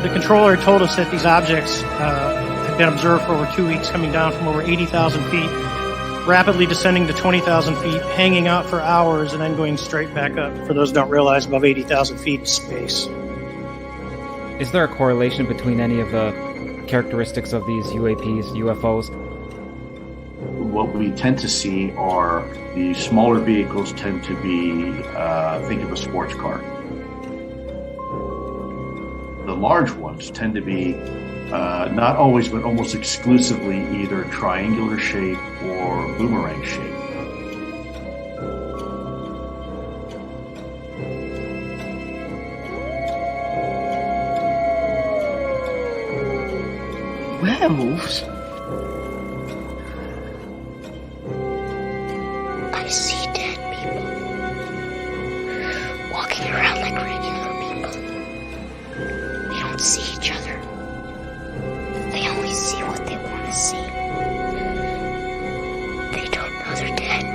The controller told us that these objects had been observed for over 2 weeks, coming down from over 80,000 feet, rapidly descending to 20,000 feet, hanging out for hours, and then going straight back up. For those who don't realize, above 80,000 feet is space. Is there a correlation between any of the characteristics of these UAPs, UFOs? What we tend to see are the smaller vehicles tend to be, think of a sports car. The large ones tend to be not always, but almost exclusively either triangular shape or boomerang shape. Werewolves? I see dead people walking around like regular people. They don't see each other. They only see what they want to see. They don't know they're dead.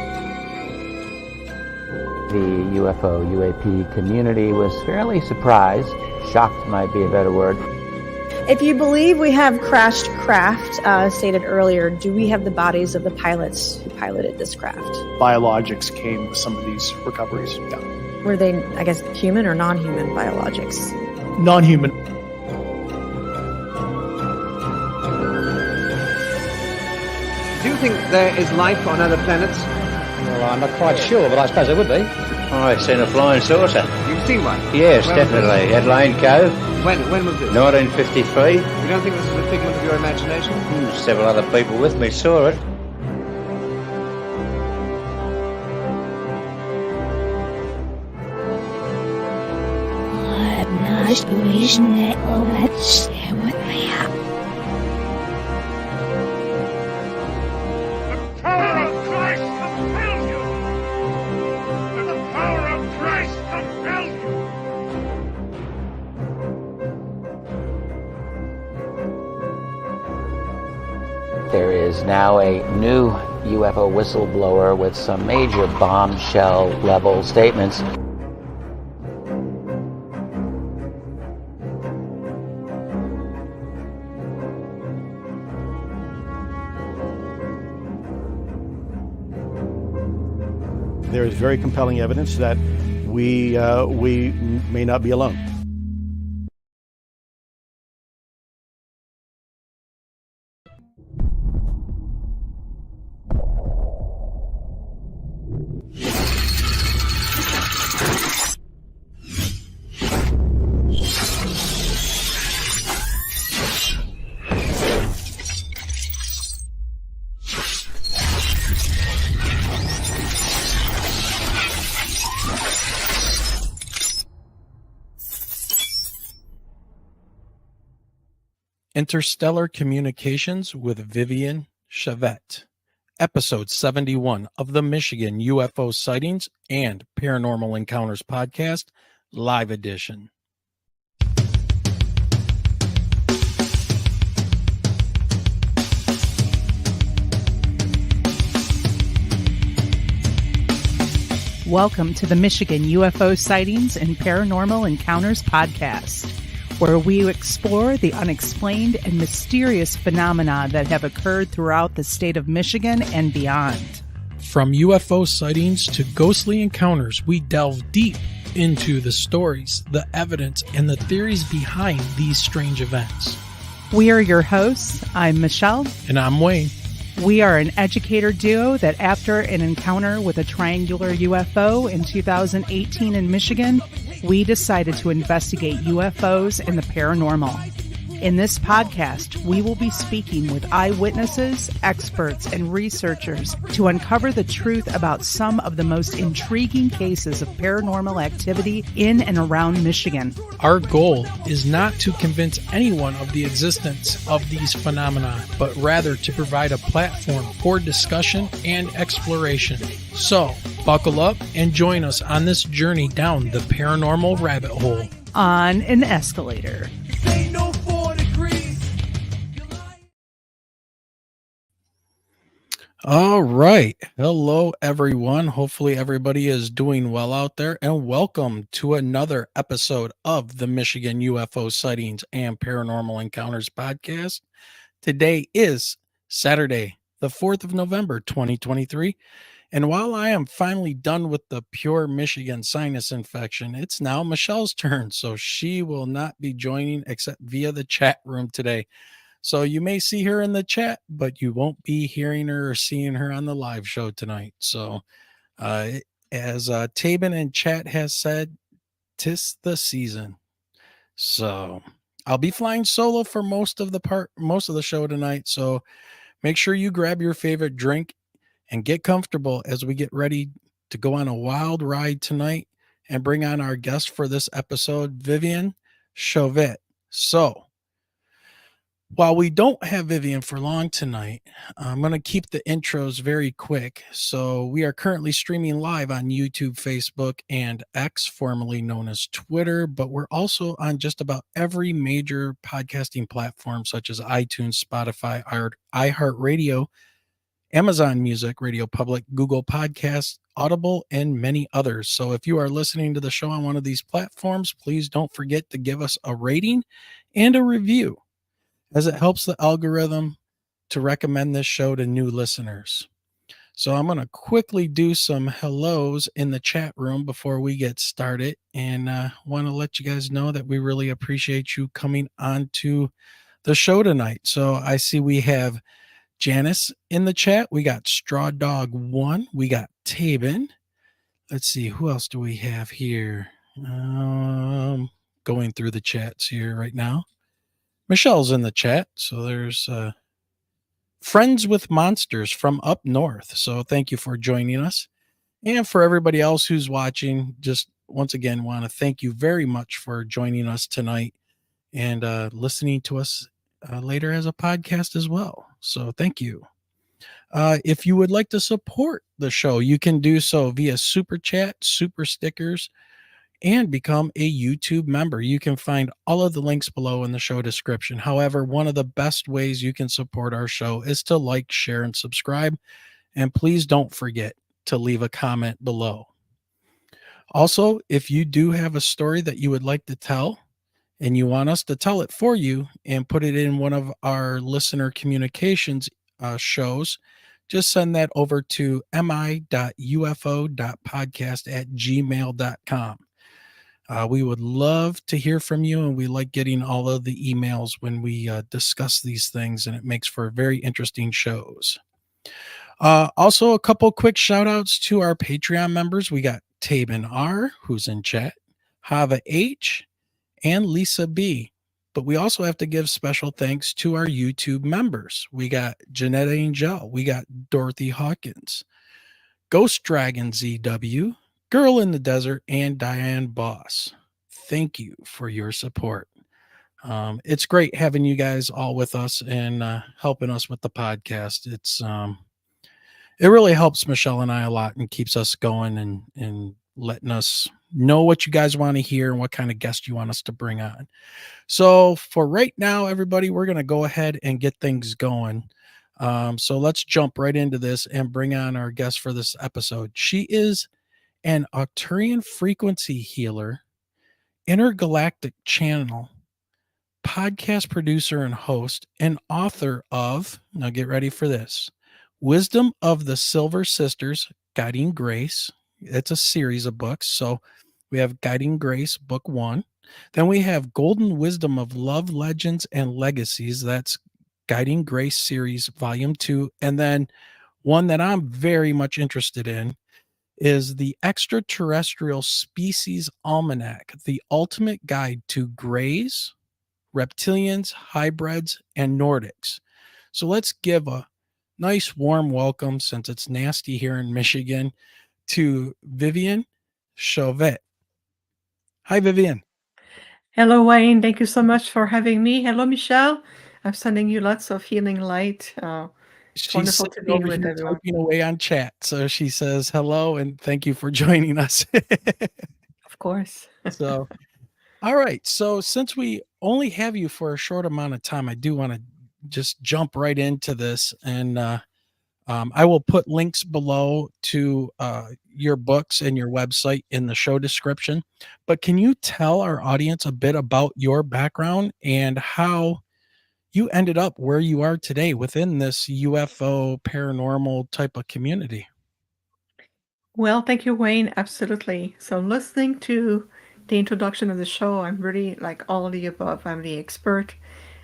The UFO UAP community was fairly surprised. Shocked might be a better word. If you believe we have crashed craft, stated earlier, do we have the bodies of the pilots who piloted this craft? Biologics came with some of these recoveries. Yeah. Were they, I guess, human or non-human biologics? Non-human. Do you think there is life on other planets? Well, I'm not quite sure, but I suppose there would be. I've seen a flying saucer. You've seen one? Yes, definitely. At Lane Cove. When was this? 1953. You don't think this is a figment of your imagination? Several other people with me saw it. I'm not wishing that all that stay with me. The power of Christ compels you! The power of Christ compels you! There is now a new UFO whistleblower with some major bombshell level statements. There is very compelling evidence that we may not be alone. Interstellar Communications with Viviane Chauvet, Episode 71 of the Michigan UFO Sightings and Paranormal Encounters Podcast, Live Edition. Welcome to the Michigan UFO Sightings and Paranormal Encounters Podcast, where we explore the unexplained and mysterious phenomena that have occurred throughout the state of Michigan and beyond. From UFO sightings to ghostly encounters, we delve deep into the stories, the evidence, and the theories behind these strange events. We are your hosts. I'm Michelle. And I'm Wayne. We are an educator duo that after an encounter with a triangular UFO in 2018 in Michigan, we decided to investigate UFOs and the paranormal. In this podcast, we will be speaking with eyewitnesses, experts, and researchers to uncover the truth about some of the most intriguing cases of paranormal activity in and around Michigan. Our goal is not to convince anyone of the existence of these phenomena, but rather to provide a platform for discussion and exploration. So, buckle up and join us on this journey down the paranormal rabbit hole. On an escalator. All right. Hello, everyone. Hopefully, everybody is doing well out there, and welcome to another episode of the Michigan UFO Sightings and Paranormal Encounters podcast. Today is Saturday, the 4th of November, 2023. And while I am finally done with the pure Michigan sinus infection, it's now Michelle's turn. So she will not be joining except via the chat room today. So you may see her in the chat, but you won't be hearing her or seeing her on the live show tonight. So as Tabin in chat has said, 'tis the season. So I'll be flying solo for most of the show tonight. So make sure you grab your favorite drink and get comfortable as we get ready to go on a wild ride tonight and bring on our guest for this episode, Viviane Chauvet. So while we don't have Viviane for long tonight, I'm going to keep the intros very quick. So we are currently streaming live on YouTube, Facebook, and X, formerly known as Twitter, but we're also on just about every major podcasting platform such as iTunes, Spotify, iHeartRadio, Amazon Music, Radio Public, Google Podcasts, Audible, and many others. So if you are listening to the show on one of these platforms, please don't forget to give us a rating and a review, as it helps the algorithm to recommend this show to new listeners. So I'm going to quickly do some hellos in the chat room before we get started, and want to let you guys know that we really appreciate you coming on to the show tonight. So I see we have Janice in the chat. We got Straw Dog 1. We got Tabin. Let's see, who else do we have here? Going through the chats here right now. Michelle's in the chat. So there's Friends with Monsters from up north. So thank you for joining us. And for everybody else who's watching, just once again want to thank you very much for joining us tonight and listening to us later as a podcast as well. So thank you. If you would like to support the show, you can do so via Super Chat, Super Stickers, and become a YouTube member. You can find all of the links below in the show description. However, one of the best ways you can support our show is to like, share, and subscribe. And please don't forget to leave a comment below. Also, if you do have a story that you would like to tell and you want us to tell it for you and put it in one of our listener communications shows, just send that over to mi.ufo.podcast@gmail.com. We would love to hear from you, and we like getting all of the emails when we discuss these things, and it makes for very interesting shows. Also, a couple quick shout outs to our Patreon members. We got Tabin R, who's in chat, Hava H, and Lisa B. But we also have to give special thanks to our YouTube members. We got Jeanette Angel, we got Dorothy Hawkins, Ghost Dragon ZW, Girl in the Desert, and Diane Boss. Thank you for your support. It's great having you guys all with us and helping us with the podcast. It really helps Michelle and I a lot and keeps us going and letting us know what you guys want to hear and what kind of guest you want us to bring on. So for right now, everybody, we're going to go ahead and get things going. So let's jump right into this and bring on our guest for this episode. She is an Arcturian frequency healer, intergalactic channel, podcast producer and host, and author of, now get ready for this, Wisdom of the Silver Sisters, Guiding Grace. It's a series of books. So we have Guiding Grace, book 1. Then we have Golden Wisdom of Love, Legends, and Legacies. That's Guiding Grace series, volume 2. And then one that I'm very much interested in is the Extraterrestrial Species Almanac, the ultimate guide to grays, reptilians, hybrids, and Nordics. So let's give a nice warm welcome, since it's nasty here in Michigan, to Viviane Chauvet. Hi, Viviane. Hello, Wayne. Thank you so much for having me. Hello, Michelle. I'm sending you lots of healing light. It's She's wonderful to be over with here everyone. typing away on chat. So she says hello and thank you for joining us. Of course. So, all right. So since we only have you for a short amount of time, I do want to just jump right into this and I will put links below to your books and your website in the show description. But can you tell our audience a bit about your background and how you ended up where you are today within this UFO paranormal type of community? Well, thank you, Wayne. Absolutely. So, listening to the introduction of the show, I'm really like all of the above. I'm the expert.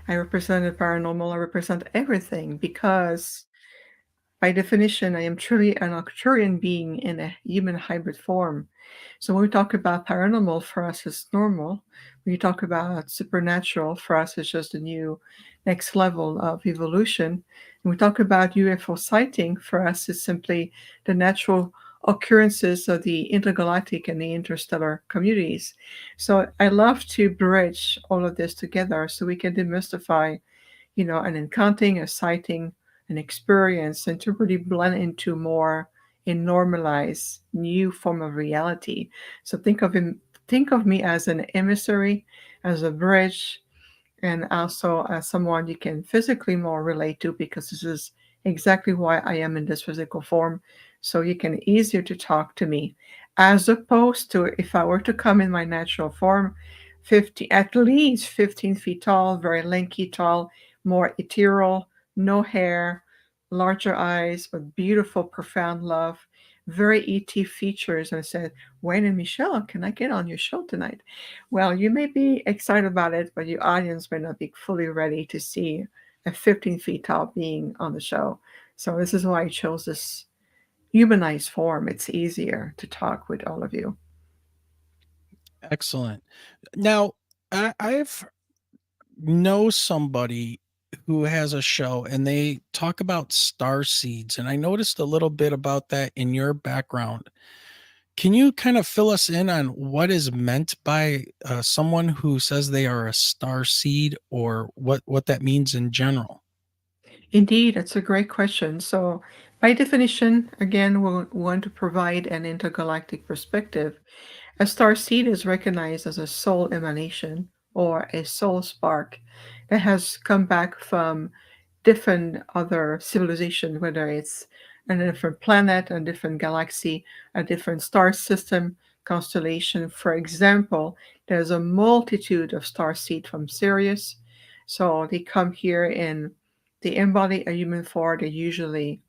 I represent the paranormal. I represent everything because, by definition, I am truly an Arcturian being in a human hybrid form. So, when we talk about paranormal, for us, it's normal. When you talk about supernatural, for us, it's just a new next level of evolution. When we talk about UFO sighting, for us, it's simply the natural occurrences of the intergalactic and the interstellar communities. So I love to bridge all of this together so we can demystify, an encounter, a sighting, an experience, and to really blend into more a normalized new form of reality. So think of me as an emissary, as a bridge, and also as someone you can physically more relate to, because this is exactly why I am in this physical form, so you can easier to talk to me, as opposed to if I were to come in my natural form, 50 at least 15 feet tall, very lanky tall, more ethereal, no hair, larger eyes, but beautiful profound love, very ET features. And I said, Wayne and Michelle, can I get on your show tonight? Well, you may be excited about it, but your audience may not be fully ready to see a 15 feet tall being on the show. So this is why I chose this humanized form. It's easier to talk with all of you. Excellent. Now, I've know somebody who has a show and they talk about star seeds, and I noticed a little bit about that in your background. Can you kind of fill us in on what is meant by someone who says they are a star seed, or what that means in general? Indeed, that's a great question. So, by definition, again, we want to provide an intergalactic perspective. A star seed is recognized as a soul emanation or a soul spark that has come back from different other civilization, whether it's on a different planet, a different galaxy, a different star system, constellation. For example, there's a multitude of star seed from Sirius. So they come here and they embody a human form. They usually,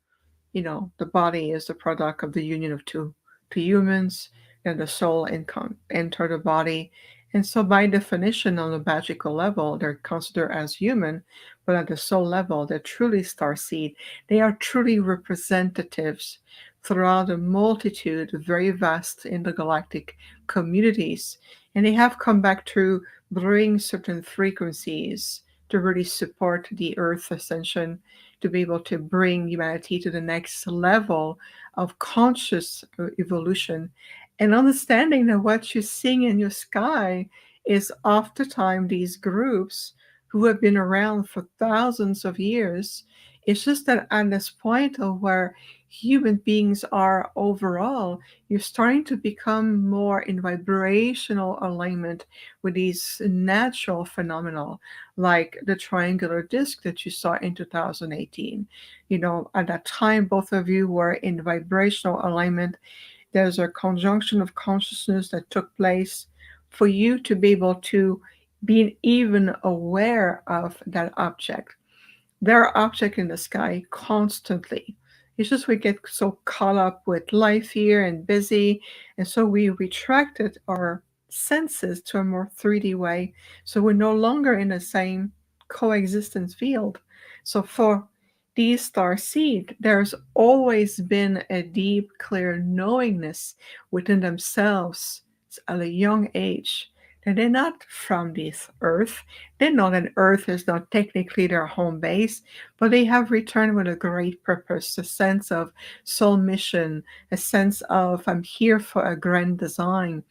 the body is the product of the union of two humans, and the soul enter the body. And so, by definition, on the magical level, they're considered as human, but at the soul level, they're truly starseed. They are truly representatives throughout a multitude of very vast intergalactic communities. And they have come back to bring certain frequencies to really support the Earth ascension, to be able to bring humanity to the next level of conscious evolution, and understanding that what you're seeing in your sky is oftentimes these groups who have been around for thousands of years. It's just that at this point of where human beings are overall, you're starting to become more in vibrational alignment with these natural phenomena, like the triangular disc that you saw in 2018. At that time, both of you were in vibrational alignment. There's a conjunction of consciousness that took place for you to be able to be even aware of that object. There are objects in the sky constantly. It's just we get so caught up with life here and busy, and so we retracted our senses to a more 3D way. So we're no longer in the same coexistence field. So for these star seed, there's always been a deep, clear knowingness within themselves at a young age that they're not from this earth. They know that earth is not technically their home base, but they have returned with a great purpose, a sense of soul mission, a sense of I'm here for a grand design.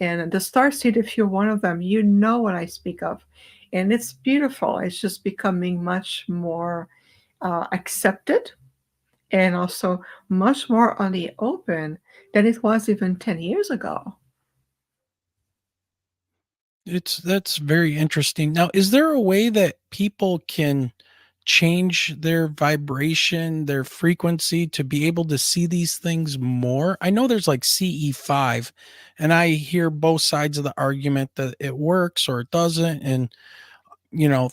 And the starseed, if you're one of them, you know what I speak of. And it's beautiful. It's just becoming much more accepted, and also much more on the open than it was even 10 years ago. That's very interesting. Now, is there a way that people can change their vibration, their frequency to be able to see these things more? I know there's like CE5, and I hear both sides of the argument that it works or it doesn't, and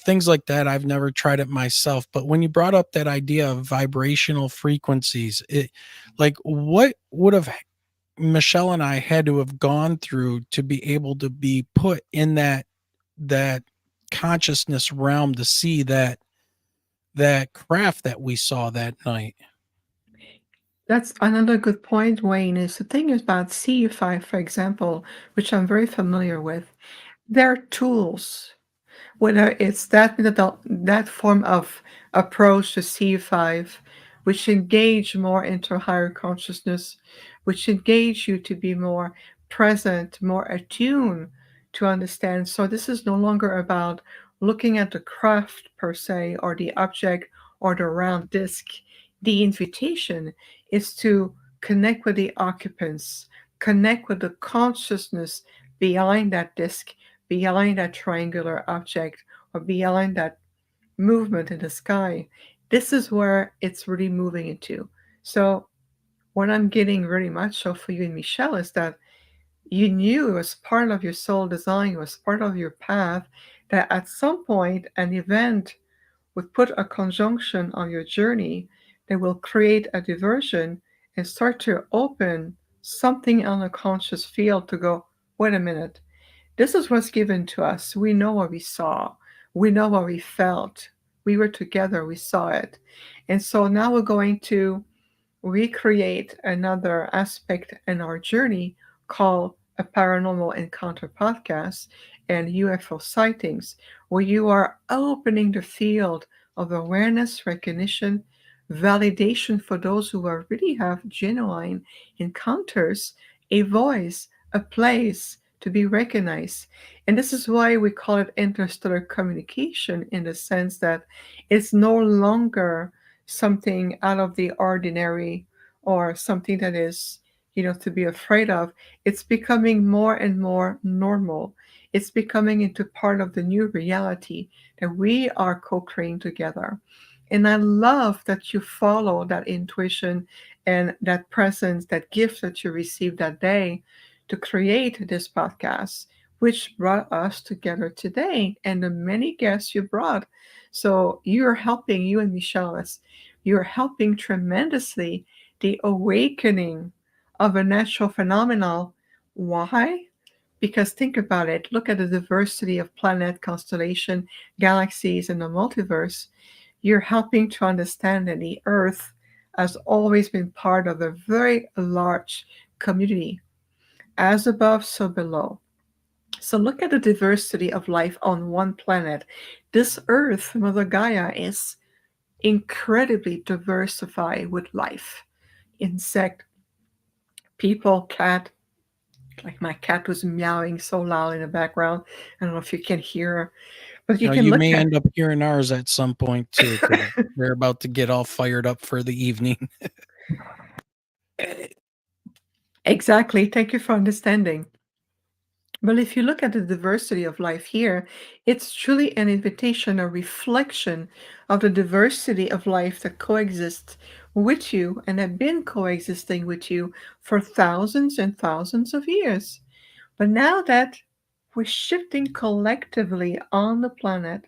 things like that. I've never tried it myself, but when you brought up that idea of vibrational frequencies, it like what would have Michelle and I had to have gone through to be able to be put in that consciousness realm to see that craft that we saw that night. That's another good point, Wayne, is the thing about CE5, for example, which I'm very familiar with. They're tools, whether it's that form of approach to C5, which engage more into higher consciousness, which engage you to be more present, more attuned to understand. So this is no longer about looking at the craft per se, or the object, or the round disc. The invitation is to connect with the occupants, connect with the consciousness behind that disc, behind that triangular object, or behind that movement in the sky. This is where it's really moving into. So what I'm getting very much so for you and Michelle is that you knew it was part of your soul design, it was part of your path, that at some point an event would put a conjunction on your journey that will create a diversion and start to open something on the conscious field to go, wait a minute, this is what's given to us. We know what we saw. We know what we felt. We were together. We saw it. And so now we're going to recreate another aspect in our journey called a paranormal encounter podcast and UFO sightings, where you are opening the field of awareness, recognition, validation for those who really have genuine encounters, a voice, a place to be recognized. And this is why we call it interstellar communication, in the sense that it's no longer something out of the ordinary or something that is, to be afraid of. It's becoming more and more normal. It's becoming into part of the new reality that we are co-creating together. And I love that you follow that intuition and that presence, that gift that you received that day to create this podcast, which brought us together today, and the many guests you brought. So you're helping, you and Michelle, you're helping tremendously the awakening of a natural phenomenon. Why? Because think about it. Look at the diversity of planet, constellation, galaxies, and the multiverse. You're helping to understand that the Earth has always been part of a very large community, as above, so below. So look at the diversity of life on one planet. This Earth, Mother Gaia, is incredibly diversified with life. Insect, people, cat. Like my cat was meowing so loud in the background. I don't know if you can hear her, but you can You look may at end up hearing ours at some point too. 'Cause we're about to get all fired up for the evening. Exactly. Thank you for understanding. But if you look at the diversity of life here, it's truly an invitation, a reflection of the diversity of life that coexists with you and have been coexisting with you for thousands and thousands of years. But now that we're shifting collectively on the planet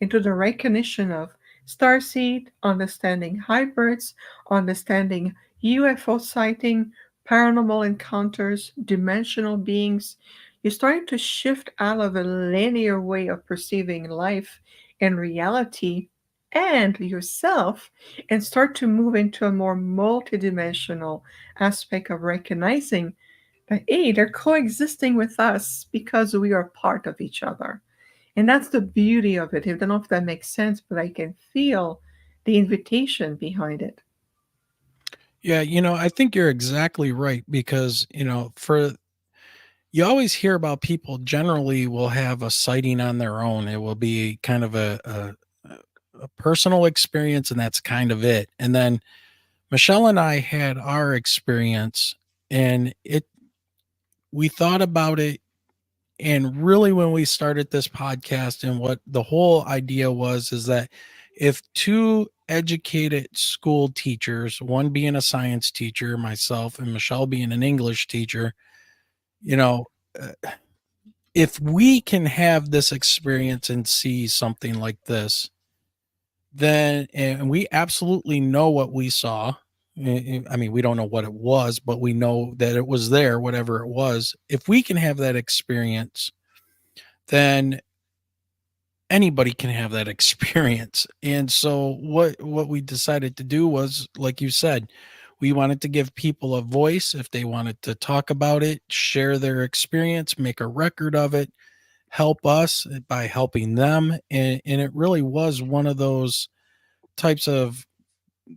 into the recognition of starseed, understanding hybrids, understanding UFO sighting, paranormal encounters, dimensional beings, you're starting to shift out of a linear way of perceiving life and reality and yourself, and start to move into a more multidimensional aspect of recognizing that, hey, they're coexisting with us because we are part of each other. And that's the beauty of it. I don't know if that makes sense, but I can feel the invitation behind it. Yeah, I think you're exactly right, because, you always hear about people generally will have a sighting on their own. It will be kind of a personal experience, and that's kind of it. And then Michelle and I had our experience, and we thought about it. And really, when we started this podcast, and what the whole idea was, is that if two educated school teachers, one being a science teacher, myself, and Michelle being an English teacher, you know, uh, if we can have this experience and see something like this, then, and we absolutely know what we saw. I mean, we don't know what it was, but we know that it was there, whatever it was. If we can have that experience, then anybody can have that experience. And so what we decided to do was, like you said, we wanted to give people a voice if they wanted to talk about it, share their experience, make a record of it, help us by helping them. And it really was one of those types of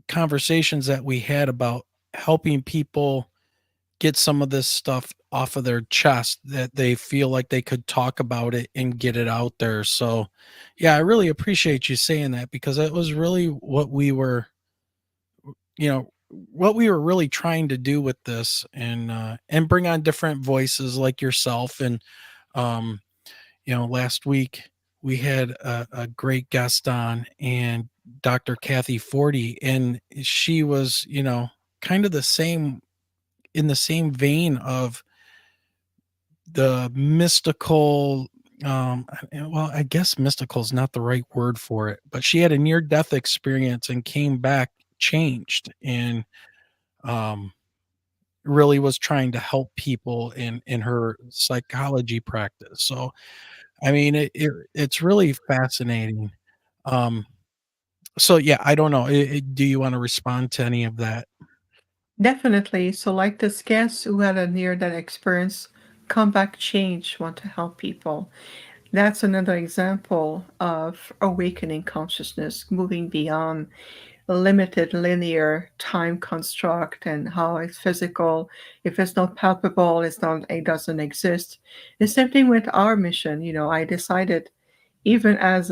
conversations that we had about helping people get some of this stuff off of their chest, that they feel like they could talk about it and get it out there. So, yeah, I really appreciate you saying that, because that was really what we were, what we were really trying to do with this, and bring on different voices like yourself. And, um, last week we had a great guest on, and Dr. Kathy Forty, and she was, kind of the same, in the same vein of the mystical. Well, I guess mystical is not the right word for it, but she had a near death experience and came back changed, and um really was trying to help people in her psychology practice. So I mean, it's really fascinating. um so yeah, I don't know, do you want to respond to any of that? Definitely. So, like this guest who had a near death experience, come back change, want to help people. That's another example of awakening consciousness, moving beyond a limited linear time construct and how it's physical. If it's not palpable, it doesn't exist. The same thing with our mission. I decided, even as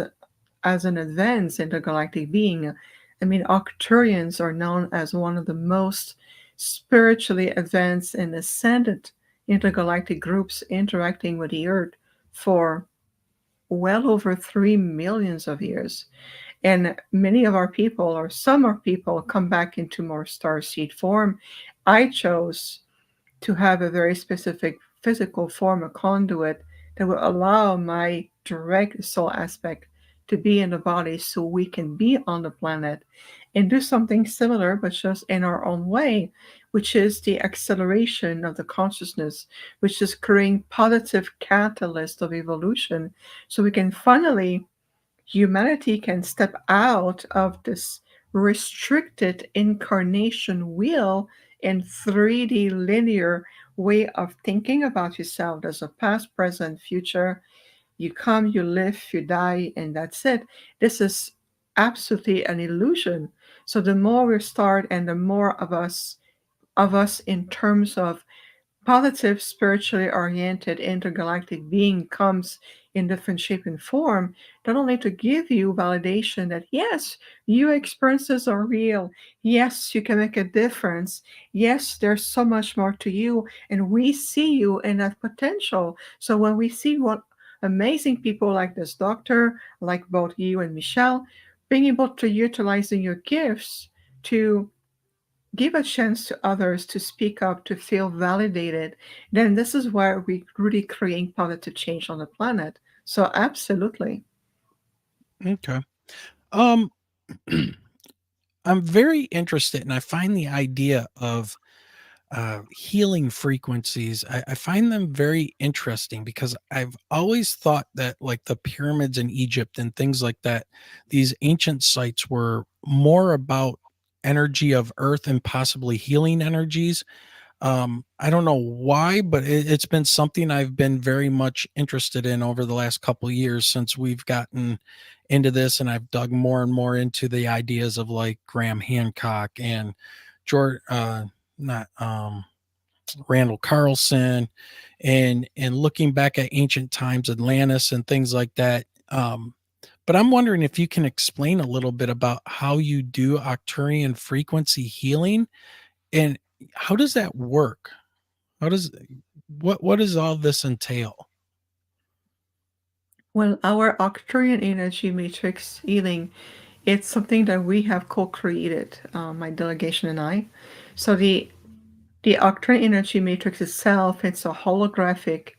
an advanced intergalactic being, I mean, Arcturians are known as one of the most spiritually advanced and ascended intergalactic groups interacting with the Earth for well over 3 millions of years. And many of our people, or some of our people, come back into more starseed form. I chose to have a very specific physical form, a conduit that will allow my direct soul aspect to be in the body so we can be on the planet and do something similar, but just in our own way, which is the acceleration of the consciousness, which is creating positive catalyst of evolution, so we can finally, humanity can step out of this restricted incarnation wheel in 3D linear way of thinking about yourself. There's a past, present, future. You come, you live, you die, and that's it. This is absolutely an illusion. So the more we start, and the more of us in terms of positive, spiritually oriented intergalactic being comes in different shape and form, not only to give you validation that yes, your experiences are real, yes, you can make a difference, yes, there's so much more to you, and we see you in that potential. So when we see what amazing people like this doctor, like both you and Michelle, being able to utilizing your gifts to give a chance to others to speak up, to feel validated, then this is where we really create positive change on the planet. So absolutely. Okay. um I'm very interested, and I find the idea of healing frequencies, I find them very interesting, because I've always thought that, like, the pyramids in Egypt and things like that, these ancient sites were more about energy of earth and possibly healing energies. I don't know why, but it's been something I've been very much interested in over the last couple years since we've gotten into this, and I've dug more and more into the ideas of, like, Graham Hancock and George, not Randall Carlson, and looking back at ancient times, Atlantis and things like that. But I'm wondering if you can explain a little bit about how you do Arcturian frequency healing, and how does that work? How does what does all this entail? Well, our Arcturian energy matrix healing It's something that we have co-created, my delegation and I. So the Arcturian energy matrix itself, it's a holographic,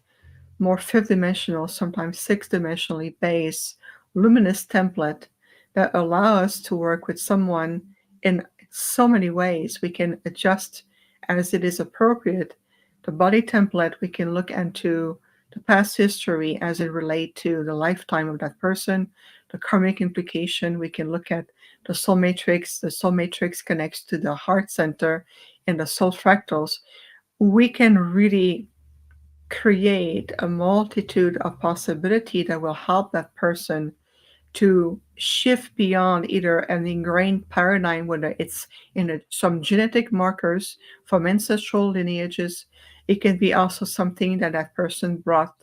more fifth-dimensional, sometimes six-dimensionally based luminous template that allow us to work with someone in so many ways. We can adjust as it is appropriate. The body template, we can look into the past history as it relate to the lifetime of that person, the karmic implication. We can look at the soul matrix. The soul matrix connects to the heart center and the soul fractals. We can really create a multitude of possibility that will help that person to shift beyond either an ingrained paradigm, whether it's in some genetic markers from ancestral lineages. It can be also something that that person brought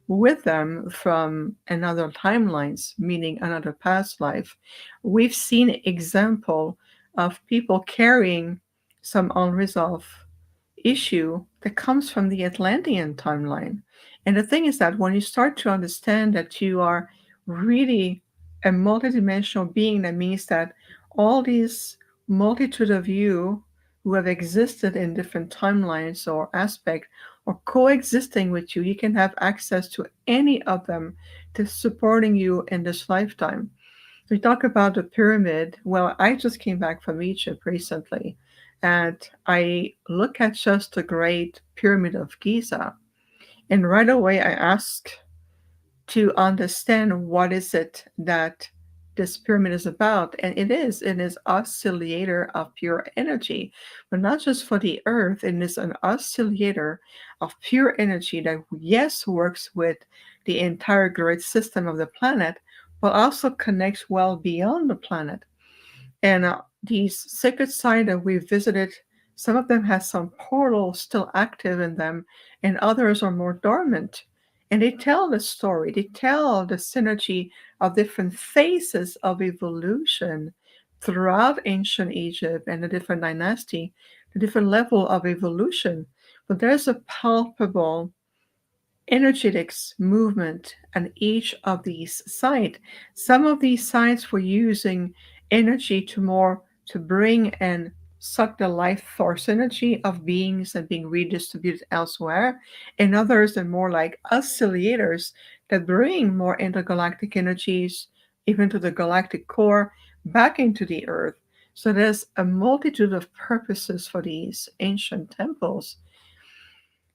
with them from another timelines, meaning another past life. We've seen example of people carrying some unresolved issue that comes from the Atlantean timeline. And the thing is that when you start to understand that you are really a multidimensional being, that means that all these multitude of you who have existed in different timelines or aspect or coexisting with you, you can have access to any of them to supporting you in this lifetime. We talk about the pyramid. Well, I just came back from Egypt recently, and I look at just the Great Pyramid of Giza, and right away I ask to understand what is it that this pyramid is about. And it is oscillator of pure energy, but not just for the earth. It is an oscillator of pure energy that, yes, works with the entire grid system of the planet, but also connects well beyond the planet. And these sacred sites that we visited, some of them have some portals still active in them, and others are more dormant. And they tell the story, they tell the synergy of different phases of evolution throughout ancient Egypt and the different dynasty, the different level of evolution. But there's a palpable energetics movement on each of these sites. Some of these sites were using energy to bring and suck the life force energy of beings and being redistributed elsewhere, and others are more like oscillators that bring more intergalactic energies even to the galactic core back into the earth. So there's a multitude of purposes for these ancient temples.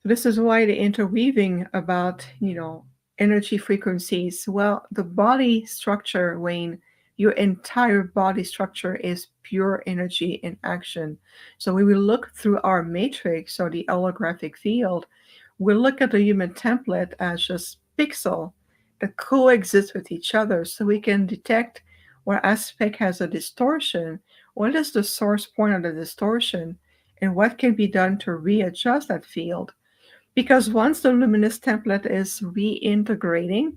This is why the interweaving about, energy frequencies. Well, the body structure, Wayne, your entire body structure is pure energy in action. So when we look through our matrix or the holographic field, we look at the human template as just pixel that coexist with each other, so we can detect what aspect has a distortion, what is the source point of the distortion, and what can be done to readjust that field. Because once the luminous template is reintegrating,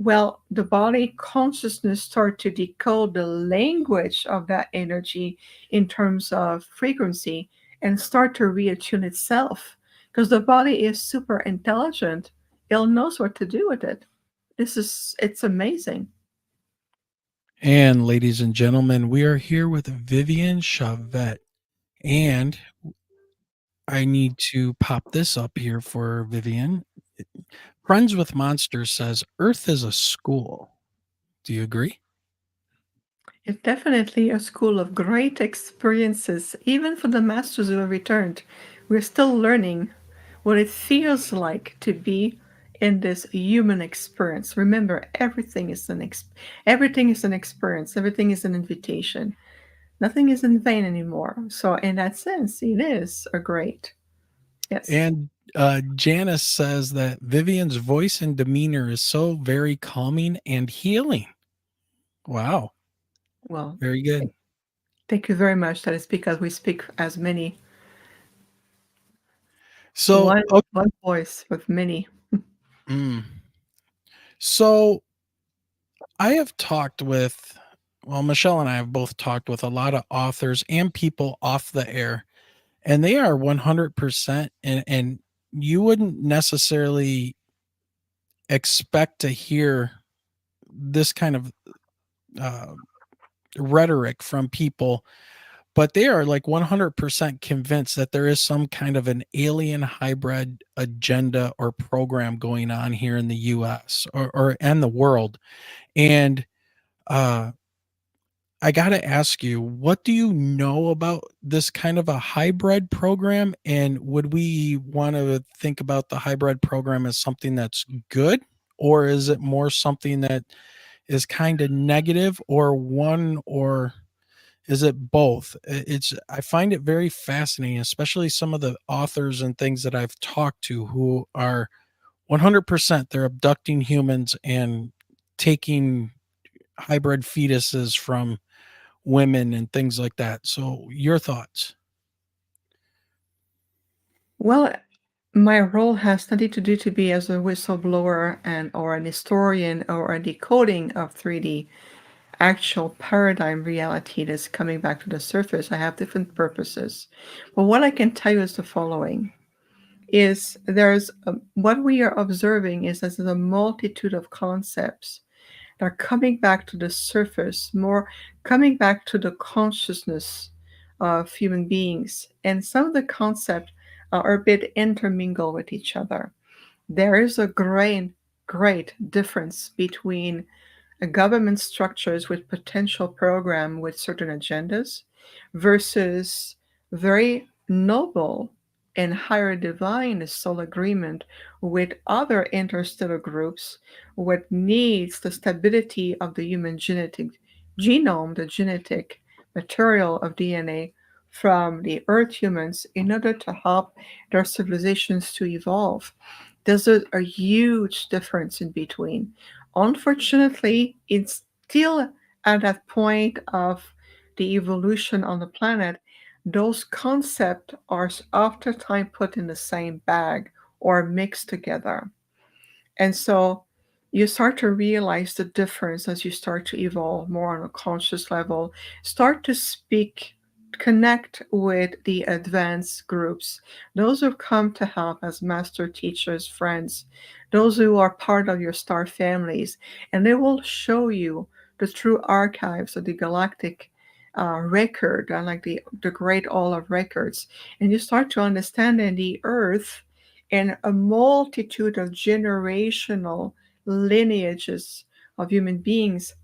well, the body consciousness start to decode the language of that energy in terms of frequency and start to reattune itself. Because the body is super intelligent. It knows what to do with it. It's amazing. And ladies and gentlemen, we are here with Viviane Chauvet. And I need to pop this up here for Viviane. Friends with Monsters says Earth is a school. Do you agree? It's definitely a school of great experiences, even for the masters who have returned. We're still learning what it feels like to be in this human experience. Remember, everything is an experience. Everything is an invitation. Nothing is in vain anymore. So, in that sense, it is a great. Yes. And Janice says that Viviane's voice and demeanor is so very calming and healing. Wow. Well, very good. Thank you very much. That is because we speak as many. So one voice with many. So I have talked with, Michelle and I have both talked with a lot of authors and people off the air, and they are 100%, and you wouldn't necessarily expect to hear this kind of rhetoric from people, but they are like 100% convinced that there is some kind of an alien hybrid agenda or program going on here in the US or and the world. And I got to ask you, what do you know about this kind of a hybrid program? And would we want to think about the hybrid program as something that's good? Or is it more something that is kind of negative, or one, or is it both? I find it very fascinating, especially some of the authors and things that I've talked to who are 100% they're abducting humans and taking hybrid fetuses from women and things like that. So your thoughts? Well, my role has nothing to do to be as a whistleblower and or an historian or a decoding of 3D actual paradigm reality that's coming back to the surface. I have different purposes. But what I can tell you is the following is what we are observing is there's a multitude of concepts that are coming back to the surface, more coming back to the consciousness of human beings. And some of the concepts are a bit intermingled with each other. There is a great difference between government structures with potential program with certain agendas versus very noble and higher divine soul agreement with other interstellar groups what needs the stability of the human genetic genome, the genetic material of DNA from the earth humans in order to help their civilizations to evolve. There's a huge difference in between. Unfortunately, it's still at that point of the evolution on the planet. Those concepts are oftentimes put in the same bag or mixed together. And so you start to realize the difference as you start to evolve more on a conscious level, start to speak, connect with the advanced groups, those who come to help as master teachers, friends, those who are part of your star families, and they will show you the true archives of the galactic record, like the great all of records. And you start to understand in the earth and a multitude of generational lineages of human beings.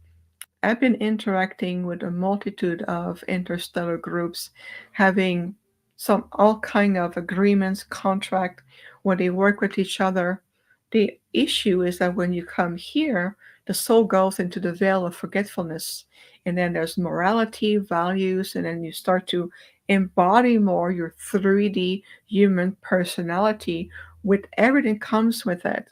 I've been interacting with a multitude of interstellar groups, having some all kind of agreements, contract, where they work with each other. The issue is that when you come here, the soul goes into the veil of forgetfulness, and then there's morality, values, and then you start to embody more your 3D human personality with everything comes with it.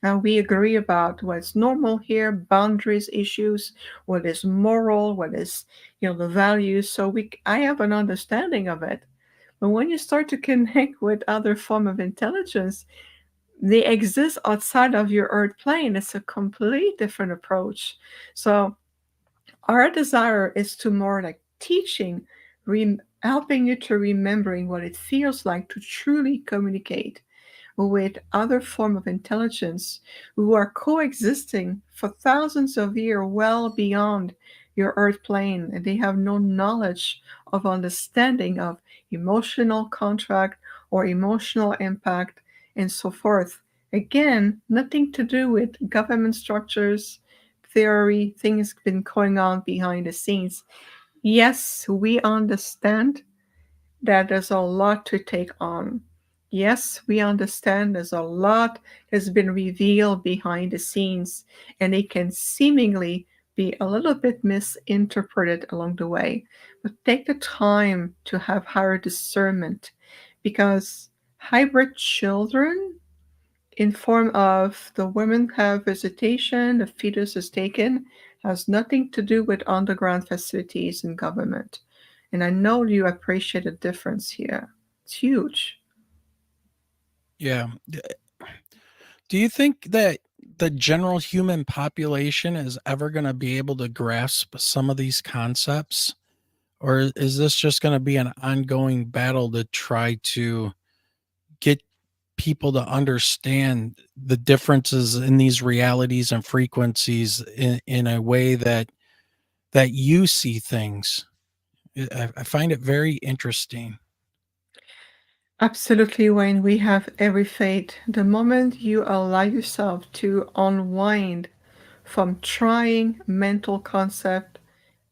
And we agree about what's normal here, boundaries issues, what is moral, what is the values. So I have an understanding of it. But when you start to connect with other form of intelligence, they exist outside of your earth plane. It's a complete different approach. So our desire is to more like teaching, helping you to remembering what it feels like to truly communicate with other form of intelligence who are coexisting for thousands of years well beyond your earth plane, and they have no knowledge of understanding of emotional contract or emotional impact and so forth. Again, nothing to do with government structures, theory, things been going on behind the scenes. Yes, we understand that there's a lot to take on. Yes, we understand there's a lot that's been revealed behind the scenes, and it can seemingly be a little bit misinterpreted along the way. But take the time to have higher discernment, because hybrid children in form of the women have visitation, the fetus is taken, has nothing to do with underground facilities and government. And I know you appreciate the difference here. It's huge. Yeah. Do you think that the general human population is ever going to be able to grasp some of these concepts? Or is this just going to be an ongoing battle to try to get people to understand the differences in these realities and frequencies in a way that that you see things. I find it very interesting. Absolutely, Wayne. We have every fate. The moment you allow yourself to unwind from trying mental concept,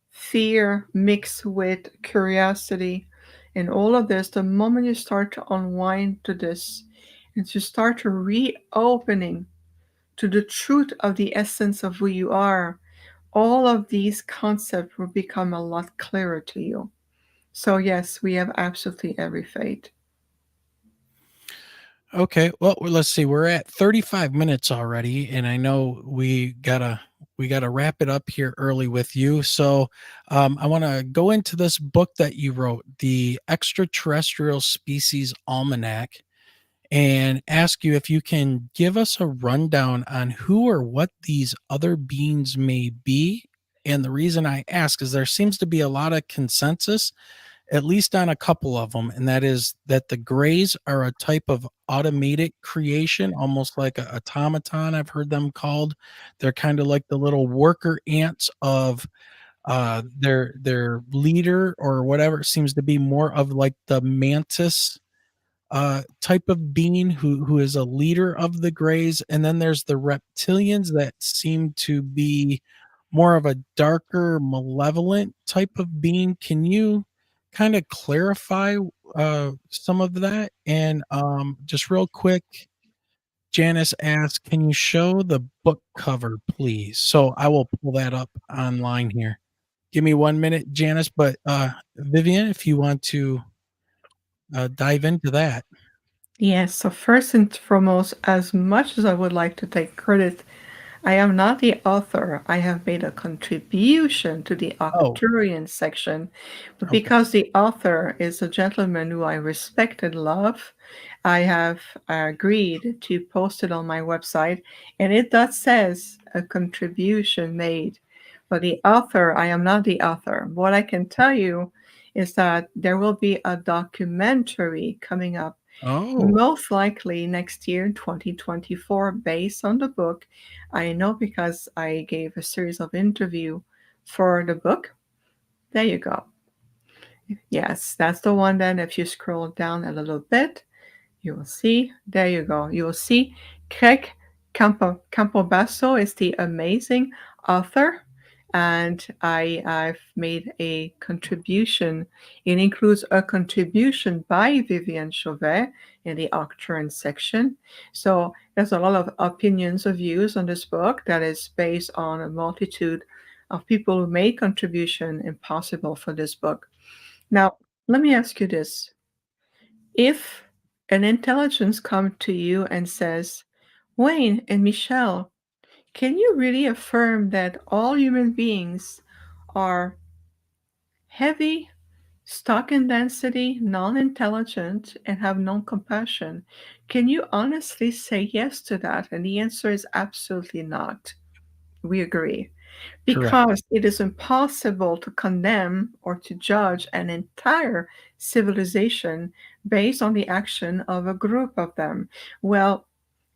fear mixed with curiosity, and all of this, the moment you start to unwind to this and to start to reopening to the truth of the essence of who you are, all of these concepts will become a lot clearer to you. So, yes, we have absolutely every fate. Okay, well, let's see. We're at 35 minutes already, and I know we gotta wrap it up here early with you. So, I want to go into this book that you wrote, the Extraterrestrial Species Almanac, and ask you if you can give us a rundown on who or what these other beings may be. And the reason I ask is there seems to be a lot of consensus, at least on a couple of them, and that is that the grays are a type of automated creation, almost like a automaton. I've heard them called. They're kind of like the little worker ants of their leader or whatever. It seems to be more of like the mantis type of being who is a leader of the grays, and then there's the reptilians that seem to be more of a darker, malevolent type of being. Can you kind of clarify some of that? And just real quick, Janice asked, "Can you show the book cover, please?" So I will pull that up online here. Give me 1 minute, Janice. But Vivian, if you want to dive into that. Yes, so first and foremost, as much as I would like to take credit, I am not the author. I have made a contribution to the Oh, Arcturian section, but okay. because the author is a gentleman who I respect and love, I have agreed to post it on my website, and it does says a contribution made. But the author, I am not the author. What I can tell you is that there will be a documentary coming up Oh, most likely next year, 2024, based on the book. I know because I gave a series of interview for the book. There you go. Yes, that's the one. Then if you scroll down a little bit, you will see, there you go. You will see Craig Campobasso is the amazing author, and I've made a contribution. It includes a contribution by Viviane Chauvet in the Arcturian section. So there's a lot of opinions of views on this book that is based on a multitude of people who made contribution impossible for this book. Now, let me ask you this. If an intelligence comes to you and says, Wayne and Michelle, can you really affirm that all human beings are heavy, stock in density, non intelligent, and have no compassion? Can you honestly say yes to that? And the answer is absolutely not. We agree. correct. Because it is impossible to condemn or to judge an entire civilization based on the action of a group of them. Well,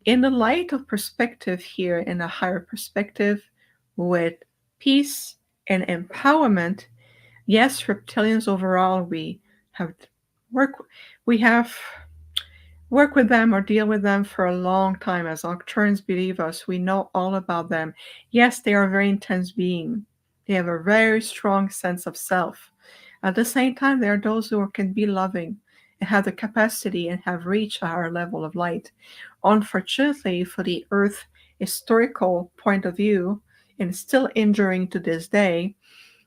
in the light of perspective here, in a higher perspective with peace and empowerment, yes, reptilians overall, have work we have work with them or deal with them for a long time. As Arcturians believe us, we know all about them. Yes, they are a very intense being. They have a very strong sense of self. At the same time, there are those who can be loving and have the capacity and have reached a higher level of light. Unfortunately, for the Earth historical point of view, and still enduring to this day,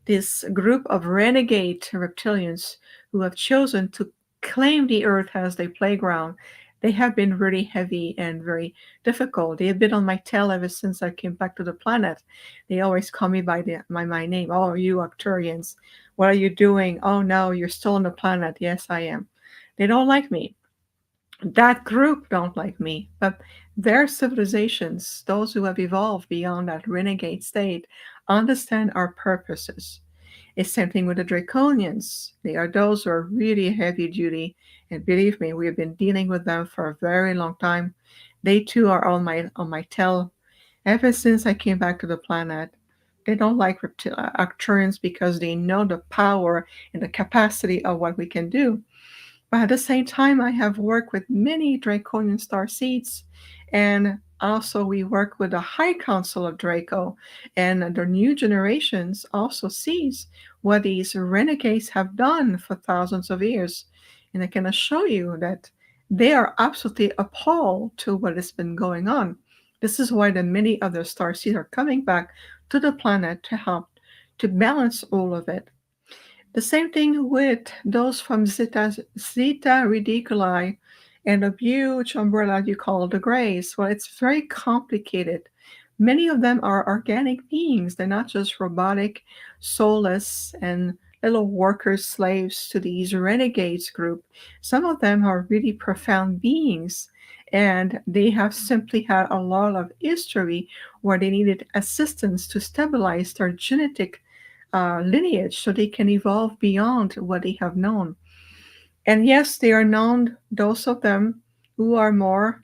this group of renegade reptilians who have chosen to claim the earth as their playground, they have been really heavy and very difficult. They have been on my tail ever since I came back to the planet. They always call me by my name. Oh, you Arcturians, what are you doing? Oh no, you're still on the planet. Yes, I am. They don't like me. That group don't like me, but their civilizations, those who have evolved beyond that renegade state, understand our purposes. It's same thing with the Draconians. They are those who are really heavy duty, and believe me, we have been dealing with them for a very long time. They too are on my tail ever since I came back to the planet. They don't like Arcturians because they know the power and the capacity of what we can do. But at the same time, I have worked with many Draconian star seeds, and also we work with the High Council of Draco, and the new generations also sees what these renegades have done for thousands of years. And I can assure you that they are absolutely appalled to what has been going on. This is why the many other star seeds are coming back to the planet to help to balance all of it. The same thing with those from Zeta Reticuli and a huge umbrella you call the Greys. Well, it's very complicated. Many of them are organic beings. They're not just robotic, soulless, and little workers, slaves to these renegades group. Some of them are really profound beings, and they have simply had a lot of history where they needed assistance to stabilize their genetic lineage so they can evolve beyond what they have known. And yes, they are known, those of them who are more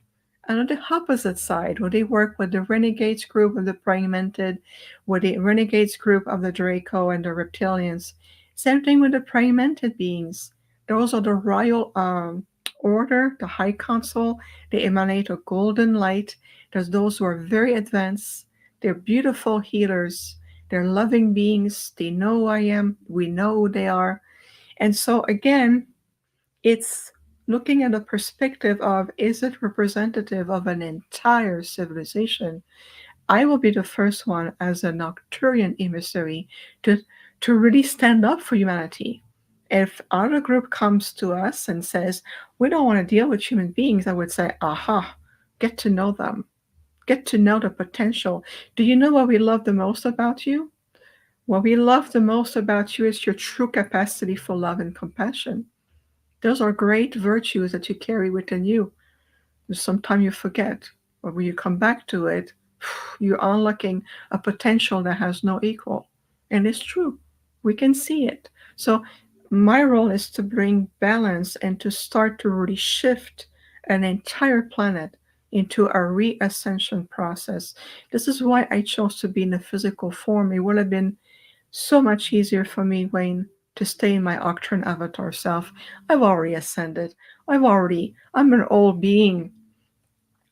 on the opposite side, where they work with the renegades group of the fragmented, with the renegades group of the Draco and the reptilians. Same thing with the fragmented beings. Those are the royal order, the High Council. They emanate a golden light. There's those who are very advanced. They're beautiful healers. They're loving beings. They know who I am. We know who they are. And so again, it's looking at the perspective of, is it representative of an entire civilization? I will be the first one as an Arcturian emissary to really stand up for humanity. If other group comes to us and says, we don't want to deal with human beings, I would say, aha, get to know them. Get to know the potential. Do you know what we love the most about you? What we love the most about you is your true capacity for love and compassion. Those are great virtues that you carry within you. Sometimes you forget, but when you come back to it, you're unlocking a potential that has no equal. And it's true. We can see it. So my role is to bring balance and to start to really shift an entire planet into a reascension process. This is why I chose to be in a physical form. It would have been so much easier for me, Wayne, to stay in my Arcturian avatar self. I've already ascended. I'm an old being.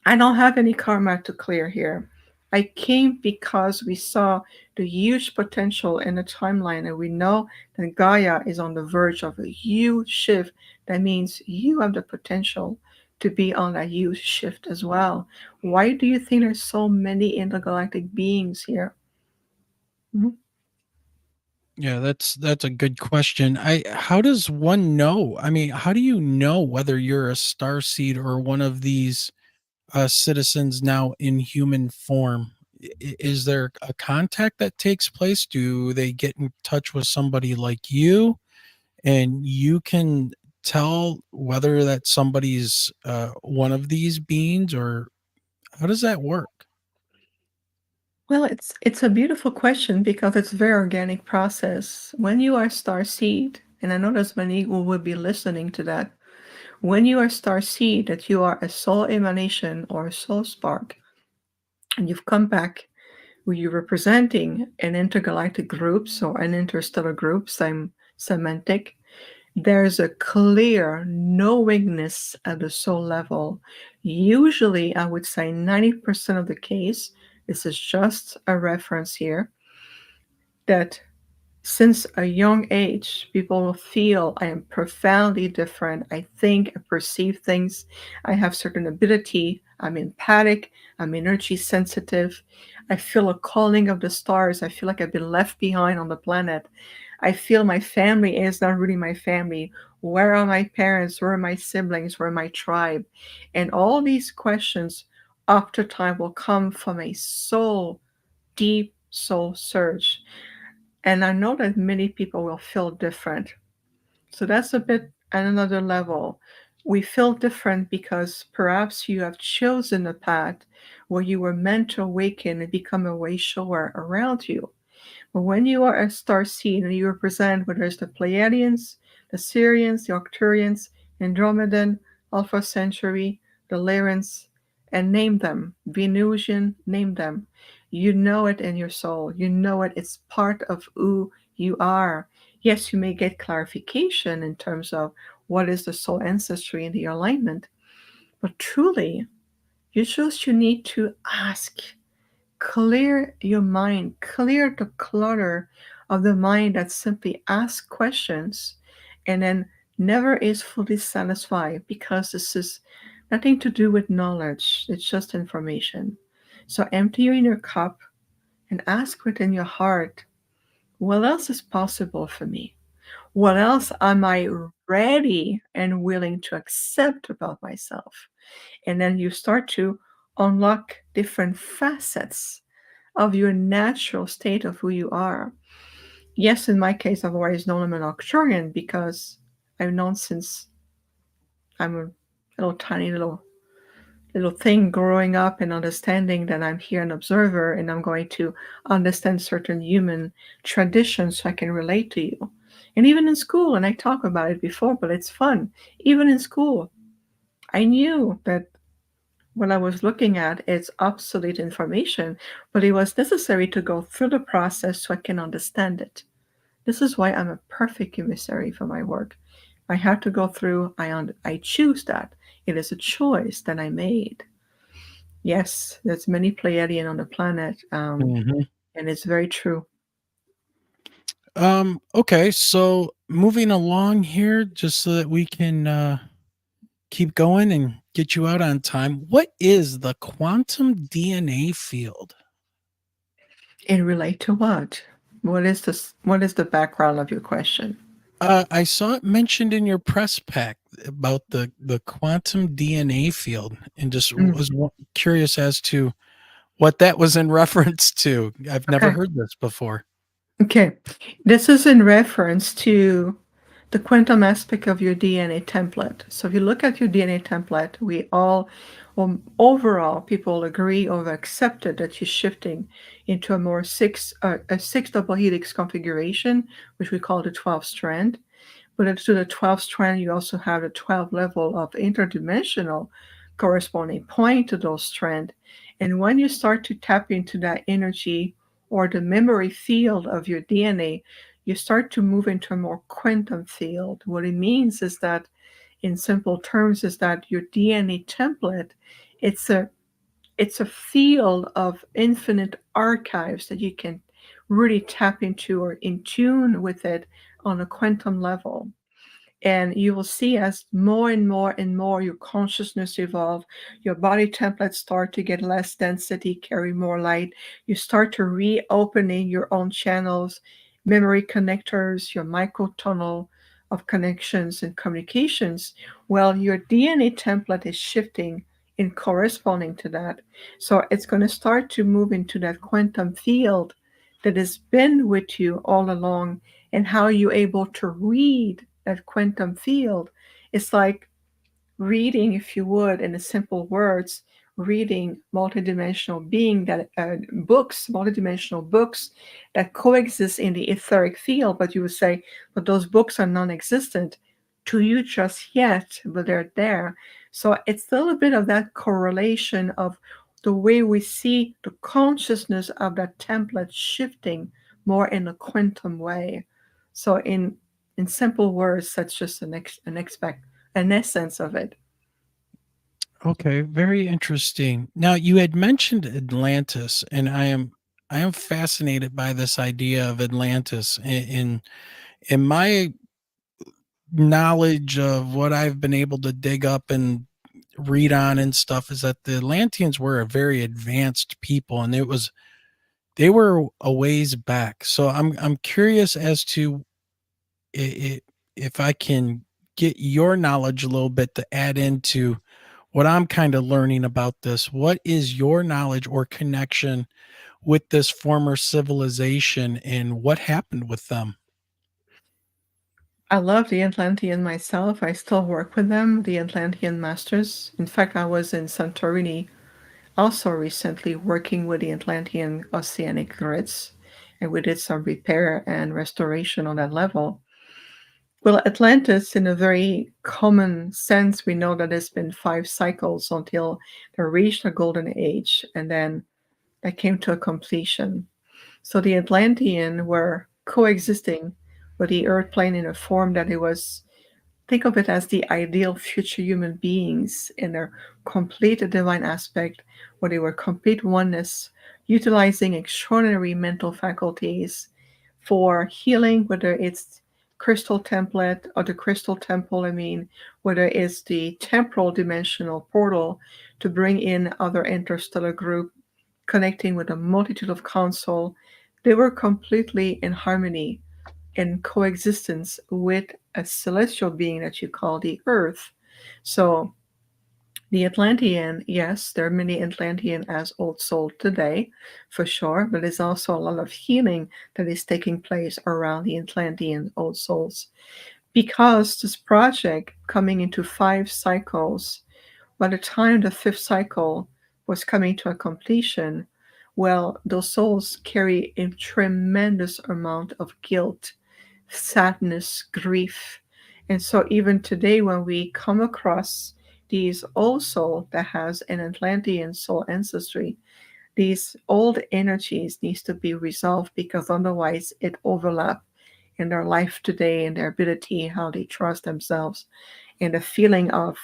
I don't have any karma to clear here. I came because we saw the huge potential in the timeline, and we know that Gaia is on the verge of a huge shift. That means you have the potential to be on a huge shift as well. Why do you think there's so many intergalactic beings here? Mm-hmm. Yeah, that's a good question. How does one know? I mean, how do you know whether you're a starseed or one of these citizens now in human form? Is there a contact that takes place? Do they get in touch with somebody like you, and you can tell whether that somebody's one of these beings, or how does that work? Well, it's a beautiful question because it's a very organic process. When you are starseed, and I know there's many who will be listening to that, when you are starseed, that you are a soul emanation or a soul spark, and you've come back where you're representing an intergalactic groups or an interstellar group, same semantic, there's a clear knowingness at the soul level. Usually, I would say 90% of the case, this is just a reference here, that since a young age, people will feel I am profoundly different. I think, I perceive things. I have certain ability. I'm empathic. I'm energy sensitive. I feel a calling of the stars. I feel like I've been left behind on the planet. I feel my family is not really my family. Where are my parents? Where are my siblings? Where are my tribe? And all these questions after time will come from a soul, deep soul surge. And I know that many people will feel different. So that's a bit at another level. We feel different because perhaps you have chosen a path where you were meant to awaken and become a way shower around you. But when you are a star seed and you represent whether it's the Pleiadians, the Sirians, the Arcturians, Andromedan, Alpha Centauri, the Lyrans, and name them, Venusian, name them, You know it in your soul. You know it. It's part of who you are. Yes, you may get clarification in terms of what is the soul ancestry and the alignment, but truly, you need to ask. Clear your mind, clear the clutter of the mind that simply asks questions and then never is fully satisfied, because this is nothing to do with knowledge, it's just information. So empty your inner cup and ask within your heart, what else is possible for me? What else am I ready and willing to accept about myself? And then you start to unlock different facets of your natural state of who you are. Yes, in my case, I've always known I'm an Arcturian because I've known since I'm a little tiny little thing growing up and understanding that I'm here an observer and I'm going to understand certain human traditions so I can relate to you. And even in school, and I talked about it before, but it's fun. Even in school, I knew that what I was looking at is obsolete information, but it was necessary to go through the process so I can understand it. This is why I'm a perfect emissary for my work. I have to go through, I choose that. It is a choice that I made. Yes, there's many Pleiadian on the planet, and it's very true. Okay, so moving along here, just so that we can keep going and get you out on time. What is the quantum DNA field? And relate to what? What is this? What is the background of your question? I saw it mentioned in your press pack about the quantum DNA field, and just was curious as to what that was in reference to. I've never Okay. heard this before. Okay, this is in reference to the quantum aspect of your DNA template. So if you look at your DNA template, we all, overall, people agree or accepted that you're shifting into a more a six double helix configuration, which we call the 12 strand. But to the 12 strand, you also have the 12 level of interdimensional corresponding point to those strand. And when you start to tap into that energy or the memory field of your DNA, you start to move into a more quantum field. What it means is that, in simple terms, is that your DNA template, it's a field of infinite archives that you can really tap into or in tune with it on a quantum level. And you will see as more and more and more your consciousness evolve, your body templates start to get less density, carry more light. You start to reopening your own channels, memory connectors, your microtunnel of connections and communications. Well, your DNA template is shifting in corresponding to that. So it's going to start to move into that quantum field that has been with you all along, and how you're able to read that quantum field. It's like reading, if you would, in the simple words, reading multidimensional being that books, multidimensional books that coexist in the etheric field, but you would say, but those books are non-existent to you just yet, but they're there. So it's a little bit of that correlation of the way we see the consciousness of that template shifting more in a quantum way. So in simple words, that's just an essence of it. Okay, very interesting. Now, you had mentioned Atlantis, and I am fascinated by this idea of Atlantis. In my knowledge of what I've been able to dig up and read on and stuff, is that the Atlanteans were a very advanced people, and they were a ways back. So I'm curious as to if I can get your knowledge a little bit to add into what I'm kind of learning about this. What is your knowledge or connection with this former civilization, and what happened with them? I love the Atlantean myself. I still work with them, the Atlantean masters. In fact, I was in Santorini also recently working with the Atlantean oceanic grids, and we did some repair and restoration on that level. Well, Atlantis, in a very common sense, we know that it's been 5 cycles until they reached the golden age, and then that came to a completion. So the Atlantean were coexisting with the Earth plane in a form that it was, think of it as the ideal future human beings in their complete divine aspect, where they were complete oneness, utilizing extraordinary mental faculties for healing, whether it's crystal template or the crystal temple, whether it's the temporal dimensional portal to bring in other interstellar group, connecting with a multitude of council. They were completely in harmony, in coexistence with a celestial being that you call the Earth. So the Atlantean, yes, there are many Atlantean as old soul today, for sure, but there's also a lot of healing that is taking place around the Atlantean old souls. Because this project coming into 5 cycles, by the time the 5th cycle was coming to a completion, well, those souls carry a tremendous amount of guilt, sadness, grief. And so even today, when we come across these old soul that has an Atlantean soul ancestry, these old energies needs to be resolved, because otherwise it overlap in their life today and their ability, how they trust themselves, and the feeling of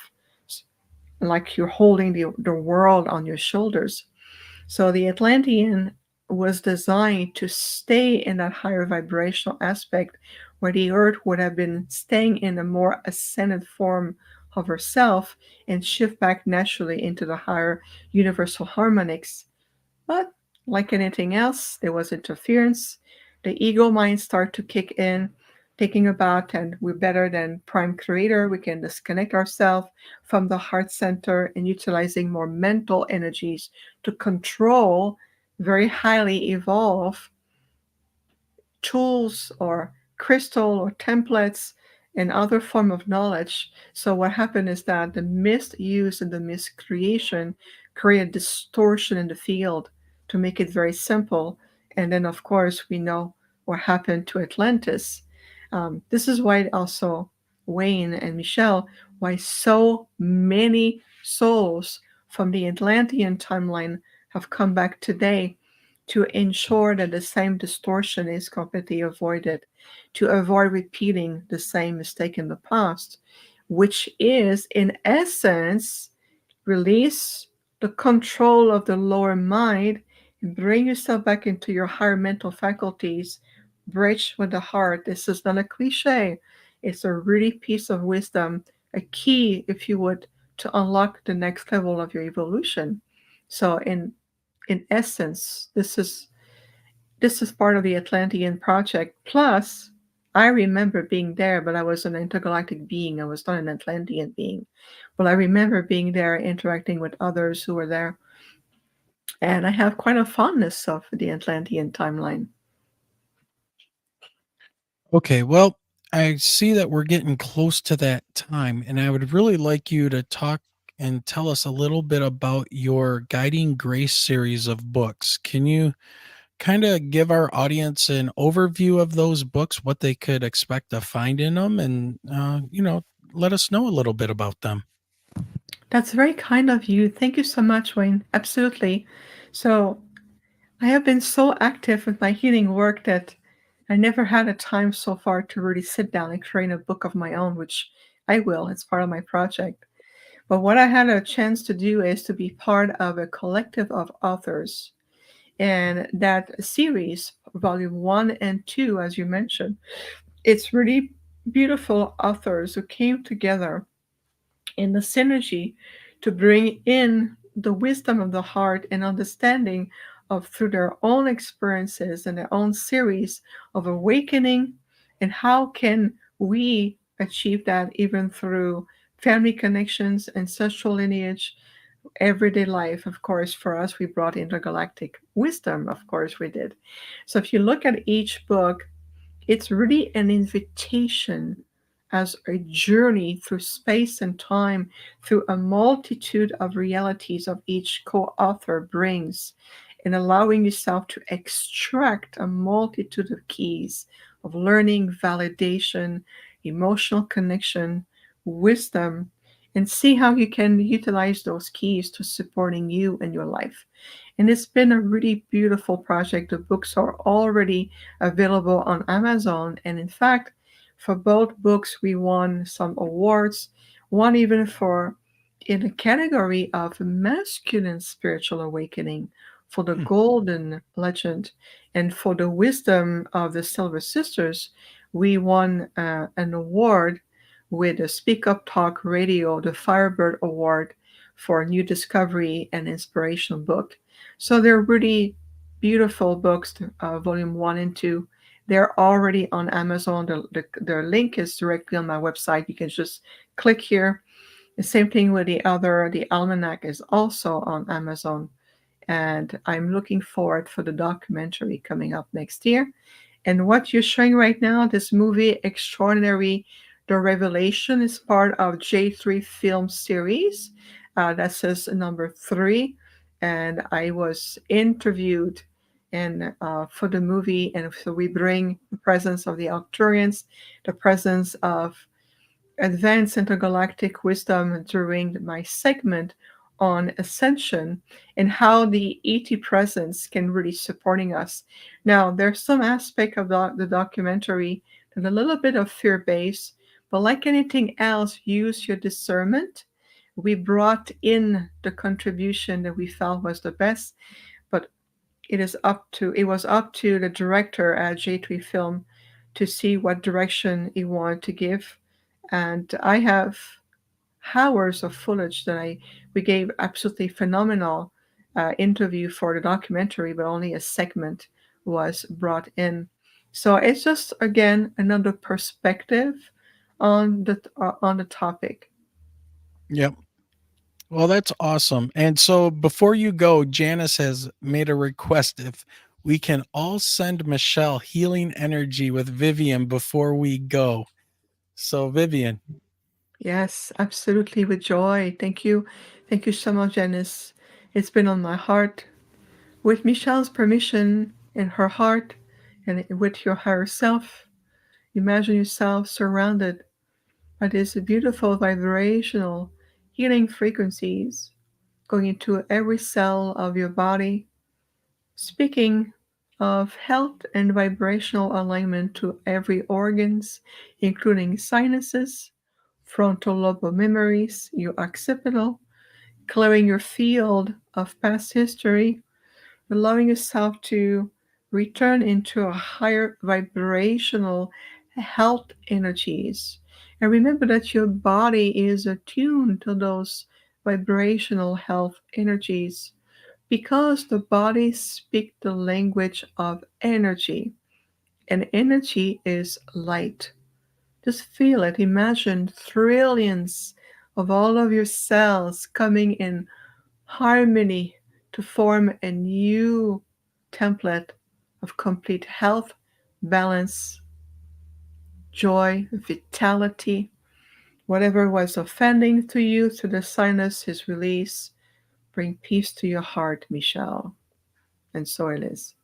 like you're holding the world on your shoulders. So the Atlantean was designed to stay in that higher vibrational aspect, where the Earth would have been staying in a more ascended form of herself and shift back naturally into the higher universal harmonics. But like anything else, there was interference. The ego mind start to kick in, thinking about, and we're better than prime creator. We can disconnect ourselves from the heart center and utilizing more mental energies to control very highly evolved tools or crystal or templates and other form of knowledge. So what happened is that the misuse and the miscreation create distortion in the field, to make it very simple. And then of course we know what happened to Atlantis. This is why also Wayne and Michelle, why so many souls from the Atlantean timeline have come back today, to ensure that the same distortion is completely avoided, to avoid repeating the same mistake in the past, which is in essence release the control of the lower mind and bring yourself back into your higher mental faculties. Bridge with the heart. This is not a cliche. It's a really piece of wisdom, a key, if you would, to unlock the next level of your evolution. So in essence, this is part of the Atlantean project. Plus, I remember being there, but I was an intergalactic being. I was not an Atlantean being. But I remember being there, interacting with others who were there. And I have quite a fondness of the Atlantean timeline. Okay, well, I see that we're getting close to that time, and I would really like you to talk and tell us a little bit about your Guiding Grace series of books. Can you kind of give our audience an overview of those books, what they could expect to find in them, and, let us know a little bit about them? That's very kind of you. Thank you so much, Wayne. Absolutely. So I have been so active with my healing work that I never had a time so far to really sit down and create a book of my own, which I will. It's part of my project. But what I had a chance to do is to be part of a collective of authors. And that series, volume 1 and 2, as you mentioned, it's really beautiful authors who came together in the synergy to bring in the wisdom of the heart and understanding of, through their own experiences and their own series of awakening, and how can we achieve that even through family connections, ancestral lineage, everyday life. Of course, for us, we brought intergalactic wisdom. Of course, we did. So if you look at each book, it's really an invitation as a journey through space and time, through a multitude of realities of each co-author brings, and allowing yourself to extract a multitude of keys of learning, validation, emotional connection, wisdom, and see how you can utilize those keys to supporting you in your life. And it's been a really beautiful project. The books are already available on Amazon. And in fact, for both books, we won some awards, one even for in the category of masculine spiritual awakening for the Golden Legend, and for the wisdom of the Silver Sisters, we won an award with the Speak Up Talk Radio, the Firebird Award for New Discovery and Inspirational Book. So they're really beautiful books, volume 1 and 2. They're already on Amazon. The link is directly on my website. You can just click here. The same thing with the Almanac is also on Amazon. And I'm looking forward for the documentary coming up next year. And what you're showing right now, this movie, Extraordinary, The Revelation, is part of J3 Film Series. That says number 3. And I was interviewed for the movie. And so we bring the presence of the Arcturians, the presence of advanced intergalactic wisdom during my segment on ascension and how the ET presence can really supporting us. Now, there's some aspect of the documentary and a little bit of fear-based, but like anything else, use your discernment. We brought in the contribution that we felt was the best, but it was up to the director at J3 Film to see what direction he wanted to give. And I have hours of footage that we gave absolutely phenomenal interview for the documentary, but only a segment was brought in. So it's just, again, another perspective on the topic. Yep. Well, that's awesome. And so before you go, Janice has made a request if we can all send Michelle healing energy with Vivian before we go. So, Vivian. Yes, absolutely, with joy. Thank you. Thank you so much, Janice. It's been on my heart. With Michelle's permission, in her heart, and with your higher self, imagine yourself surrounded by these beautiful vibrational healing frequencies going into every cell of your body, speaking of health and vibrational alignment to every organs, including sinuses, frontal lobe of memories, your occipital, clearing your field of past history, allowing yourself to return into a higher vibrational health energies. And remember that your body is attuned to those vibrational health energies because the body speaks the language of energy. And energy is light. Just feel it. Imagine trillions of all of your cells coming in harmony to form a new template of complete health, balance, joy, vitality. Whatever was offending to you through the sinus is released. Bring peace to your heart, Michelle. And so it is.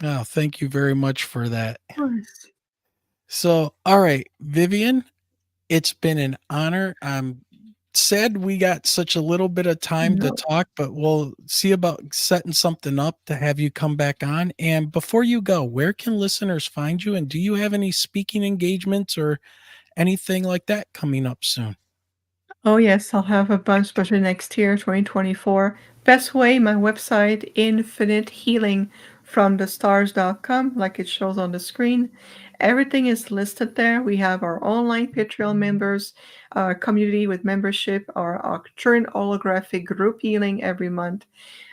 Oh, thank you very much for that. Of course. So, all right, Vivian, it's been an honor. I'm sad we got such a little bit of time to talk, but we'll see about setting something up to have you come back on. And before you go, where can listeners find you? And do you have any speaking engagements or anything like that coming up soon? Oh, yes, I'll have a bunch, especially next year, 2024. Best way, my website, infinitehealingfromthestars.com, like it shows on the screen. Everything is listed there. We have our online Patreon members, community with membership, our Arcturian holographic group healing every month.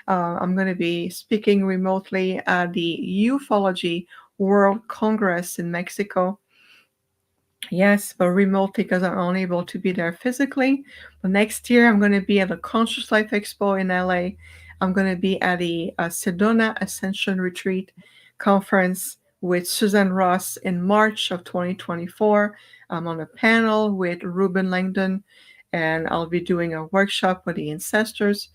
I'm going to be speaking remotely at the Ufology World Congress in Mexico. Yes, but remotely because I'm unable to be there physically. But next year, I'm going to be at the Conscious Life Expo in LA. I'm going to be at the Sedona Ascension Retreat Conference with Suzanne Ross in March of 2024. I'm on a panel with Ruben Langdon, and I'll be doing a workshop with the ancestors.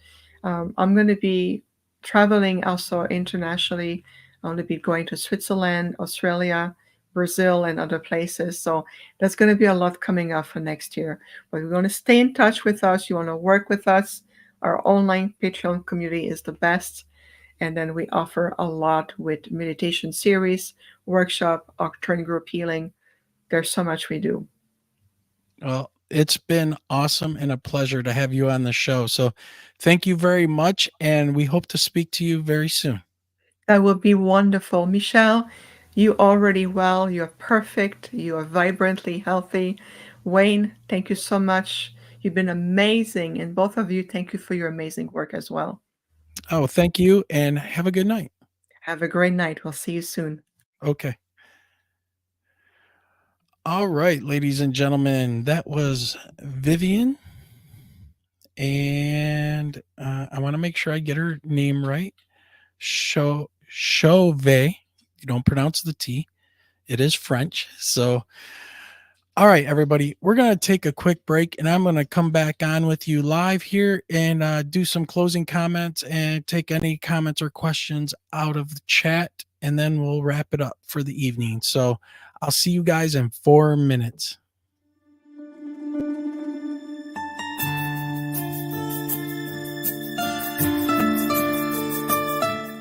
I'm going to be traveling also internationally. I'm going to be going to Switzerland, Australia, Brazil, and other places. So there's going to be a lot coming up for next year. But you're going to stay in touch with us. You want to work with us. Our online Patreon community is the best. And then we offer a lot with meditation series, workshop, Arcturian group healing. There's so much we do. Well, it's been awesome and a pleasure to have you on the show. So thank you very much. And we hope to speak to you very soon. That would be wonderful. Michelle, you already well. You're perfect. You are vibrantly healthy. Wayne, thank you so much. You've been amazing. And both of you, thank you for your amazing work as well. Oh, thank you. And have a good night. Have a great night. We'll see you soon. Okay. All right, ladies and gentlemen, that was Viviane. And I want to make sure I get her name right. Chauvet. You don't pronounce the T. It is French. So, all right, everybody, we're going to take a quick break, and I'm going to come back on with you live here and do some closing comments and take any comments or questions out of the chat, and then we'll wrap it up for the evening. So I'll see you guys in 4 minutes.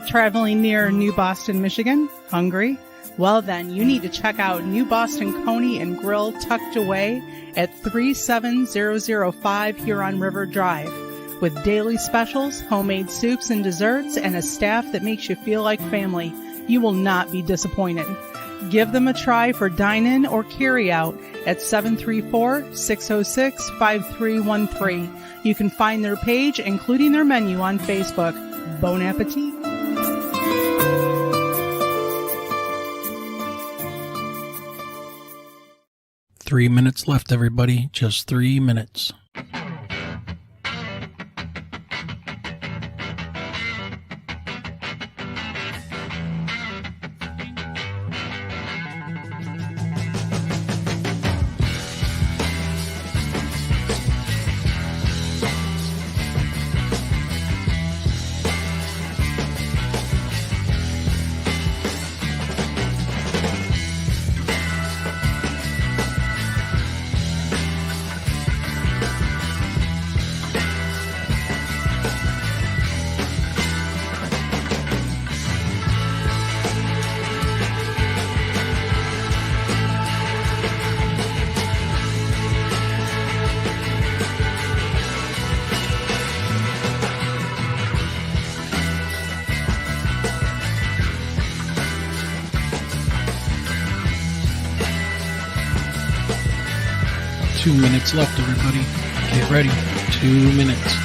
Traveling near New Boston, Michigan? Hungry? Well then, you need to check out New Boston Coney and Grill tucked away at 37005 Huron River Drive. With daily specials, homemade soups and desserts, and a staff that makes you feel like family, you will not be disappointed. Give them a try for dine-in or carry-out at 734-606-5313. You can find their page, including their menu, on Facebook. Bon appetit! Three minutes left, everybody. Just 3 minutes. Minutes left, everybody. Get ready. 2 minutes.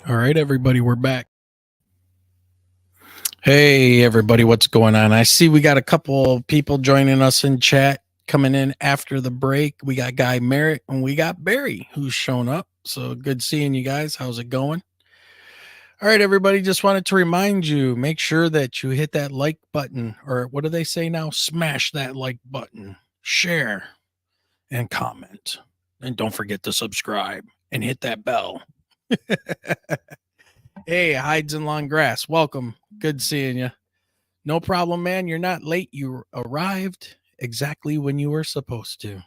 All right, everybody, we're back. Hey, everybody, what's going on? I see we got a couple of people joining us in chat coming in after the break. We got Guy Merritt and we got Barry who's shown up. So good seeing you guys. How's it going? All right, everybody, just wanted to remind you, make sure that you hit that like button, or what do they say now? Smash that like button, share, and comment. And don't forget to subscribe and hit that bell. Hey, Hides in Long Grass, welcome. Good seeing you. No problem, man. You're not late. You arrived exactly when you were supposed to.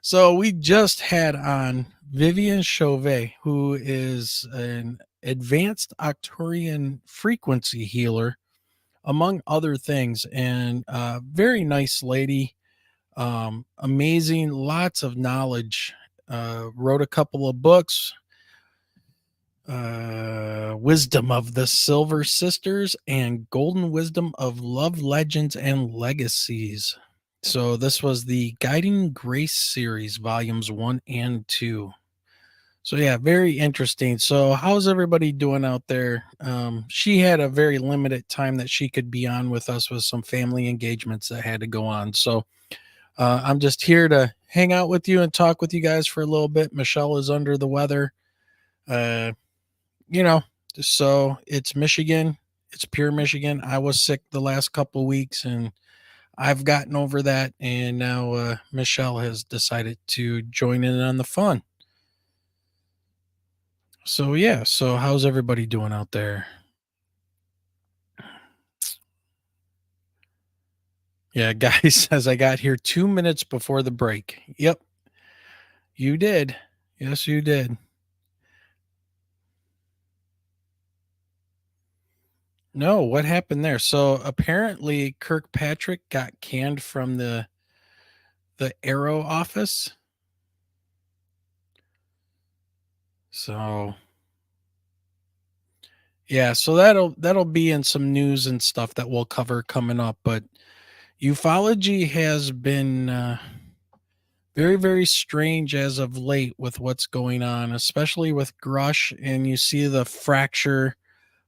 So we just had on Viviane Chauvet, who is an advanced Arcturian frequency healer, among other things, and very nice lady. Amazing, lots of knowledge. Wrote a couple of books. Wisdom of the Silver Sisters and Golden Wisdom of Love Legends and Legacies. So this was the Guiding Grace series, volumes 1 and 2. So yeah, very interesting. So how's everybody doing out there? She had a very limited time that she could be on with us with some family engagements that had to go on. So I'm just here to hang out with you and talk with you guys for a little bit. Michelle is under the weather. So it's Michigan. It's pure Michigan. I was sick the last couple of weeks and I've gotten over that. And now Michelle has decided to join in on the fun. So, yeah. So, how's everybody doing out there? Yeah, Guy says I got here 2 minutes before the break. Yep. You did. Yes, you did. No, what happened there? So apparently Kirkpatrick got canned from the Arrow office. So yeah, so that'll be in some news and stuff that we'll cover coming up. But ufology has been very, very strange as of late with what's going on, especially with Grush, and you see the fracture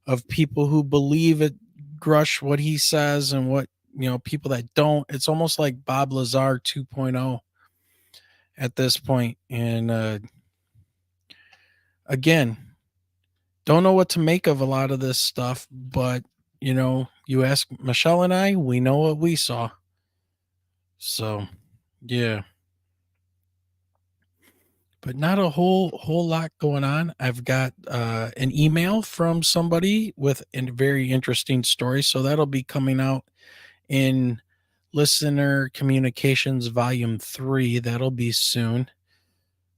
of people who believe it, Grush, what he says, and what people that don't. It's almost like Bob Lazar 2.0 at this point. And again, don't know what to make of a lot of this stuff, but you ask Michelle and I, we know what we saw. So, yeah. But not a whole lot going on. I've got an email from somebody with a very interesting story, so that'll be coming out in Listener Communications Volume 3. That'll be soon,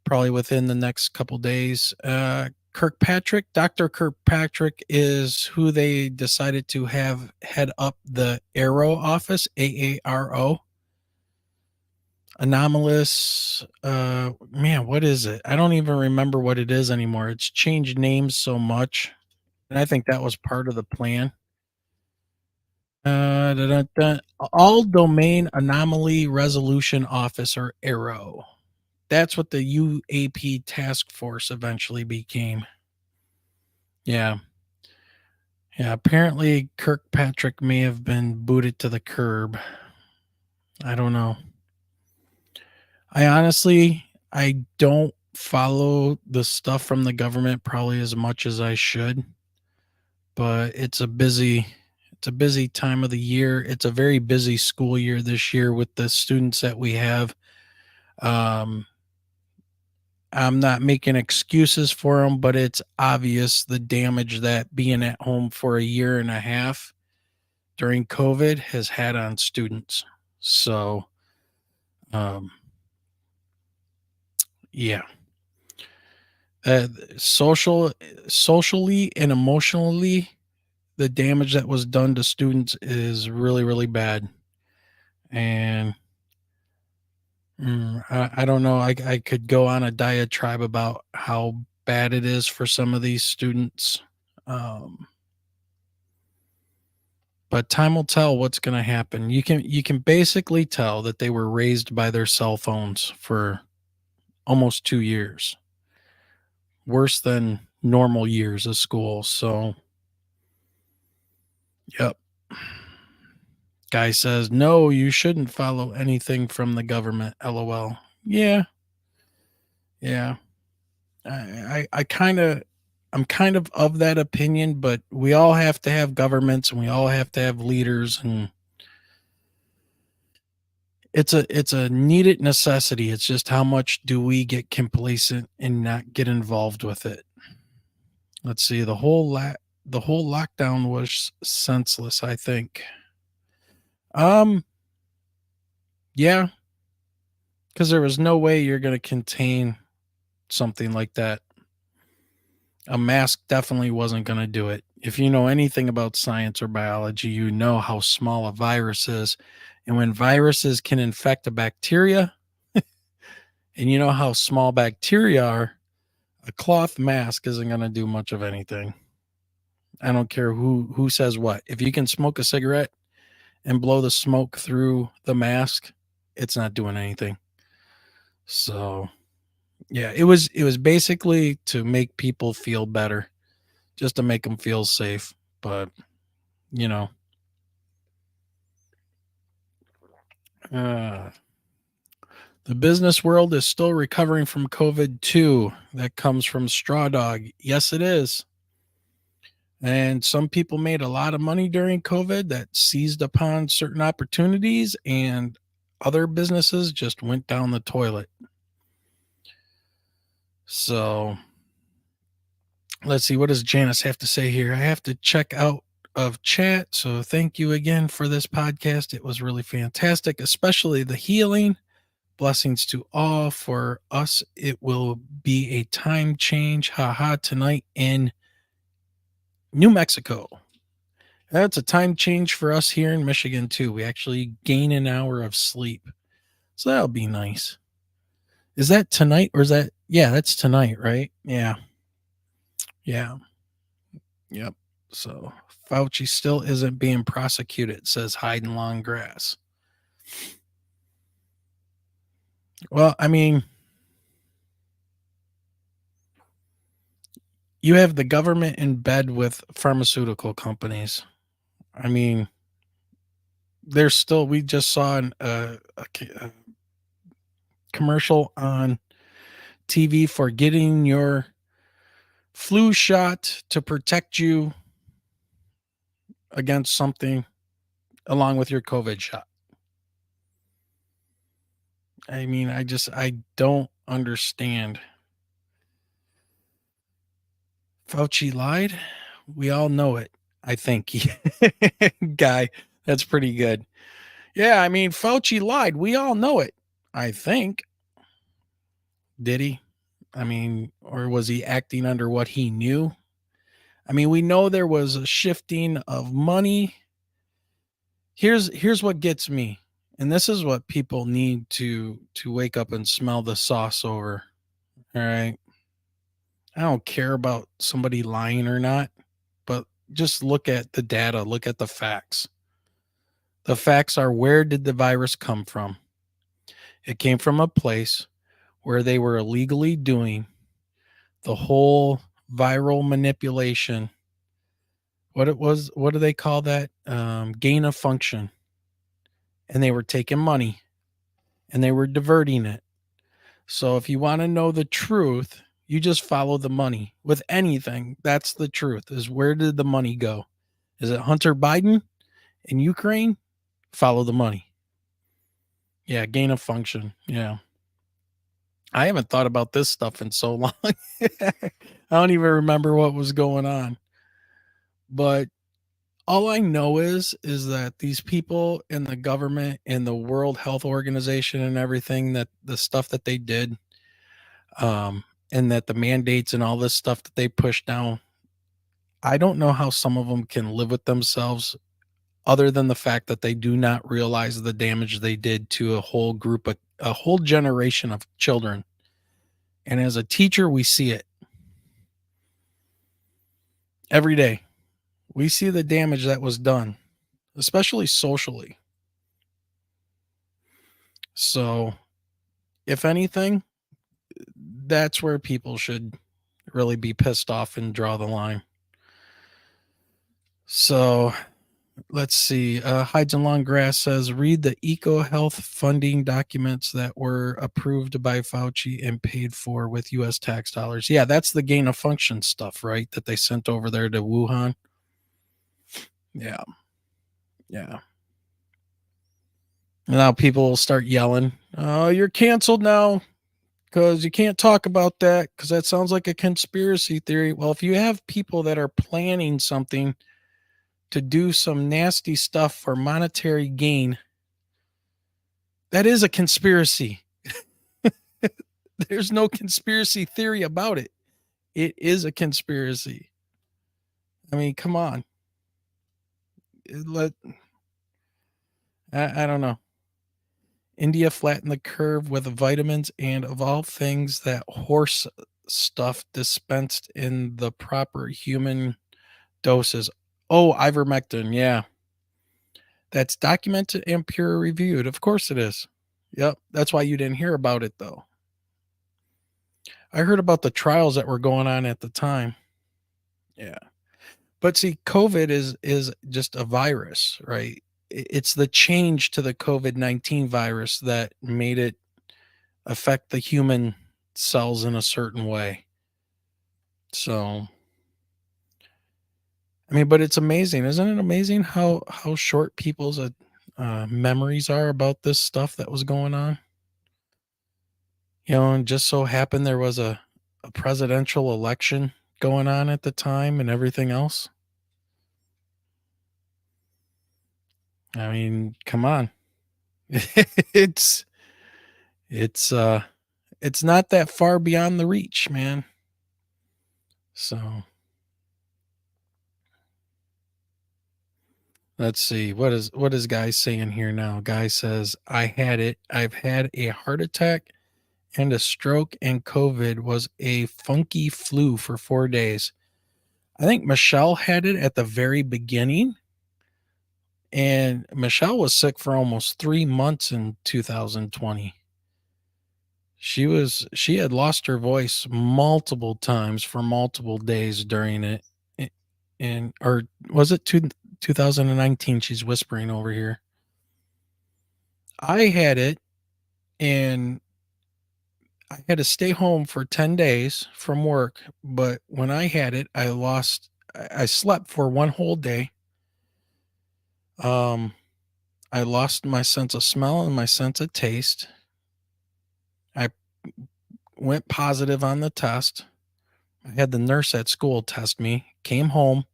probably within the next couple days. Dr. Kirkpatrick is who they decided to have head up the Arrow office, AARO. Anomalous, what is it? I don't even remember what it is anymore. It's changed names so much, and I think that was part of the plan. All Domain Anomaly Resolution Office, or ARROW. That's what the UAP task force eventually became. Yeah. Apparently Kirkpatrick may have been booted to the curb. I don't know. I don't follow the stuff from the government probably as much as I should, but it's a busy time of the year. It's a very busy school year this year with the students that we have. I'm not making excuses for them, but it's obvious the damage that being at home for a year and a half during COVID has had on students. So, yeah. Socially and emotionally, the damage that was done to students is really, really bad. And I don't know. I could go on a diatribe about how bad it is for some of these students. But time will tell what's going to happen. You can basically tell that they were raised by their cell phones for almost 2 years. Worse than normal years of school. So Yep. Guy says, no, you shouldn't follow anything from the government. LOL. Yeah. Yeah. I'm kind of that opinion, but we all have to have governments and we all have to have leaders, and it's a needed necessity. It's just how much do we get complacent and not get involved with it? Let's see. The whole lockdown was senseless, I think. Yeah, because there was no way you're going to contain something like that. A mask definitely wasn't going to do it. If you know anything about science or biology, you know how small a virus is. And when viruses can infect a bacteria, and you know how small bacteria are, a cloth mask isn't going to do much of anything. I don't care who says what. If you can smoke a cigarette and blow the smoke through the mask, it's not doing anything. So, yeah, it was basically to make people feel better, just to make them feel safe. But, you know, the business world is still recovering from COVID too. That comes from Straw Dog. Yes, it is. And some people made a lot of money during COVID that seized upon certain opportunities, and other businesses just went down the toilet. So let's see. What does Janice have to say here? I have to check out of chat. So thank you again for this podcast. It was really fantastic, especially the healing. Blessings to all. For us, it will be a time change. Haha, tonight in New Mexico. That's a time change for us here in Michigan too. We actually gain an hour of sleep. So that'll be nice. Is that tonight or is that? Yeah, that's tonight, right? Yeah. Yeah. Yep. So Fauci still isn't being prosecuted, says hide in long grass. Well, I mean, you have the government in bed with pharmaceutical companies. I mean, there's still, we just saw a commercial on TV for getting your flu shot to protect you against something along with your COVID shot. I mean, I don't understand. Fauci lied. We all know it. I think. Guy, that's pretty good. Yeah, I mean, Fauci lied. We all know it. I think. Did he? I mean, or was he acting under what he knew? I mean, we know there was a shifting of money. Here's what gets me. And this is what people need to wake up and smell the sauce over. All right. I don't care about somebody lying or not, but just look at the data, look at the facts. The facts are, where did the virus come from? It came from a place where they were illegally doing the whole viral manipulation. What do they call that? Gain of function. And they were taking money and they were diverting it. So if you want to know the truth, you just follow the money with anything. That's the truth, is where did the money go? Is it Hunter Biden in Ukraine? Follow the money. Yeah, gain of function. Yeah. I haven't thought about this stuff in so long. I don't even remember what was going on. But all I know is that these people in the government and the World Health Organization and everything, that the stuff that they did, and that the mandates and all this stuff that they pushed down, I don't know how some of them can live with themselves, other than the fact that they do not realize the damage they did to a whole group, a whole generation of children. And as a teacher, we see it every day. We see the damage that was done, especially socially. So, if anything, that's where people should really be pissed off and draw the line. So, Let's see. Hides and Long Grass says, read the EcoHealth funding documents that were approved by Fauci and paid for with U.S. tax dollars. Yeah, that's the gain of function stuff, right? That they sent over there to Wuhan. Yeah. Yeah. And now people will start yelling, oh, you're canceled now because you can't talk about that because that sounds like a conspiracy theory. Well, if you have people that are planning something to do some nasty stuff for monetary gain, that is a conspiracy. There's no conspiracy theory about it. It is a conspiracy. I mean, come on. I don't know. India flattened the curve with vitamins and, of all things, that horse stuff dispensed in the proper human doses. Oh, ivermectin. Yeah. That's documented and peer reviewed. Of course it is. Yep. That's why you didn't hear about it, though. I heard about the trials that were going on at the time. Yeah. But see, COVID is just a virus, right? It's the change to the COVID-19 virus that made it affect the human cells in a certain way. So, I mean, but it's amazing. Isn't it amazing how short people's memories are about this stuff that was going on? You know, and just so happened there was a presidential election going on at the time and everything else. I mean, come on. it's not that far beyond the reach, man. So let's see. What is Guy saying here now? Guy says, I had it. I've had a heart attack and a stroke, and COVID was a funky flu for 4 days. I think Michelle had it at the very beginning. And Michelle was sick for almost 3 months in 2020. She had lost her voice multiple times for multiple days during it. And or was it 2019? She's whispering over here. I had it, and I had to stay home for 10 days from work. But when I had it, I slept for one whole day. I lost my sense of smell and my sense of taste. I went positive on the test. I had the nurse at school test me, came home.